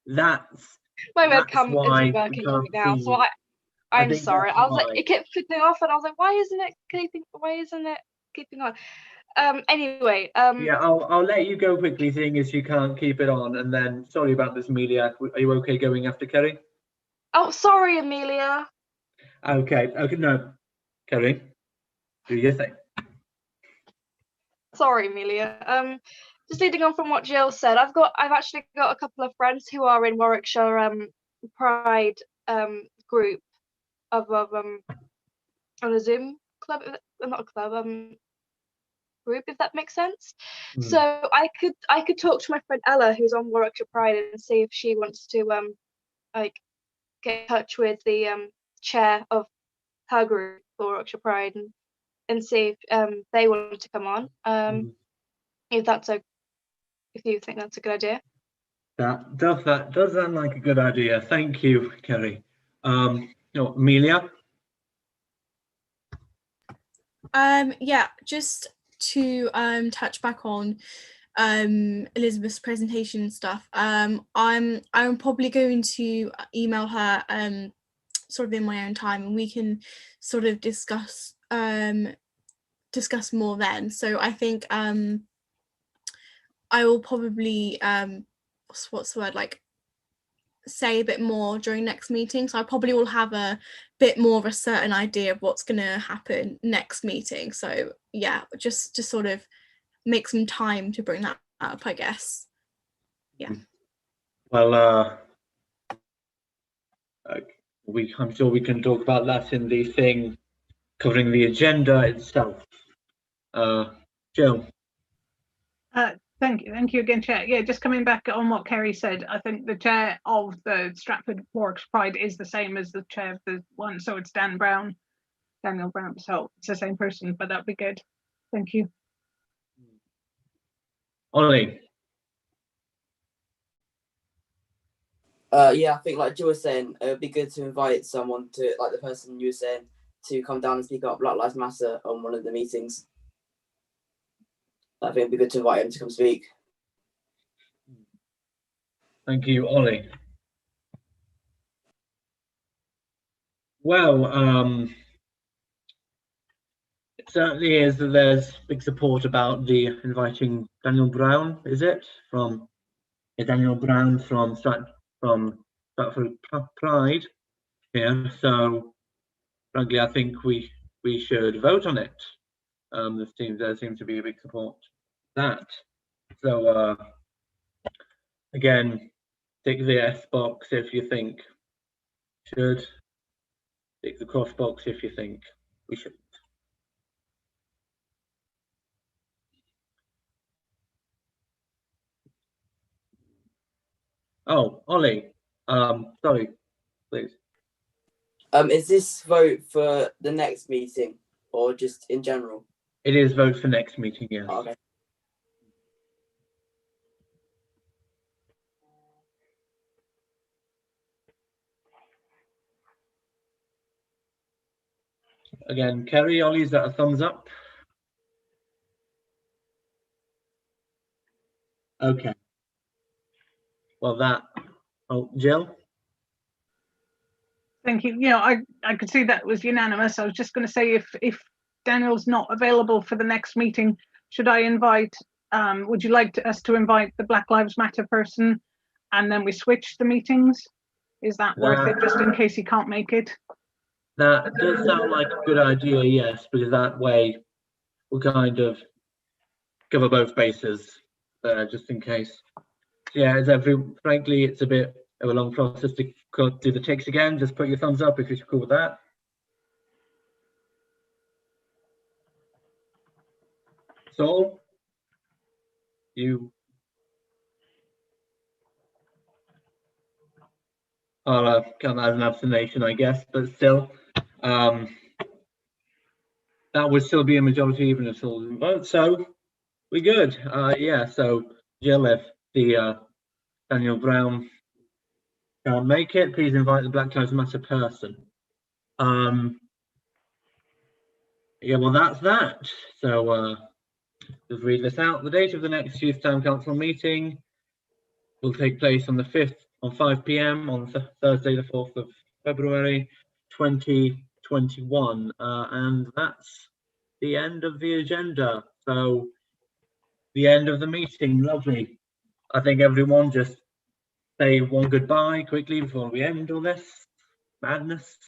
That's my webcam why isn't working right now, so I'm sorry. I was like, it kept flipping off, and I was like, why isn't it keeping on? Anyway. Yeah, I'll let you go quickly, seeing as you can't keep it on, and then sorry about this, Amelia. Are you okay going after Kerry? Oh, sorry, Amelia. Okay, no, Kerry, do your thing. Sorry, Amelia. Just leading on from what Jill said, I've actually got a couple of friends who are in Warwickshire Pride group of on a Zoom club, not a club, group, if that makes sense. So I could talk to my friend Ella, who's on Warwickshire Pride, and see if she wants to like get in touch with the chair of her group for Warwickshire Pride, and see if they wanted to come on. If you think that's a good idea. That does sound like a good idea. Thank you, Kerry. Amelia. Yeah, just to touch back on Elizabeth's presentation and stuff. I'm probably going to email her sort of in my own time, and we can sort of discuss more then. So I think I will probably what's the word, like, say a bit more during next meeting. So I probably will have a bit more of a certain idea of what's going to happen next meeting. So yeah, just sort of make some time to bring that up, I guess. Yeah. Well, I'm sure we can talk about that in the thing covering the agenda itself. Jill. Thank you again, Chair. Yeah, just coming back on what Kerry said, I think the chair of the Stratford Warwickshire Pride is the same as the chair of the one, so it's Daniel Brown, so it's the same person, but that'd be good. Thank you. Ollie. Yeah, I think like Jill was saying, it would be good to invite someone to, like the person you were saying, to come down and speak about Black Lives Matter on one of the meetings. I think it'd be good to invite him to come speak. Thank you, Ollie. Well, it certainly is that there's big support about the inviting Daniel Brown, is it? From Daniel Brown from Stratford Pride here. So frankly, I think we should vote on it. There seems to be a big support for that. So again, tick the yes box if you think should. Tick the cross box if you think we shouldn't. Oh, Ollie, sorry, please. Is this vote for the next meeting or just in general? It is vote for next meeting, yes. Okay. Again, Kerry, Ollie, is that a thumbs up? Okay. Well, Jill? Thank you. Yeah, I could see that was unanimous. I was just going to say, if Daniel's not available for the next meeting, should I invite, would you like us to invite the Black Lives Matter person and then we switch the meetings? Is that worth it, just in case he can't make it? That does sound like a good idea, yes, because that way we'll kind of cover both bases, just in case. Yeah, frankly, it's a bit of a long process to do the ticks again. Just put your thumbs up if you're cool with that. Saul, you. I'll count that as an abstention, I guess, but still, that would still be a majority even if Saul didn't vote. So we're good. Yeah. So Jill, if the Daniel Brown can't make it, please invite the Black Lives Matter person. Yeah, well, that's that. So just read this out. The date of the next Youth Town Council meeting will take place on the 5th on 5 p.m. on Thursday, the 4th of February, 2021. And that's the end of the agenda. So the end of the meeting. Lovely. I think everyone just say one goodbye quickly before we end all this madness.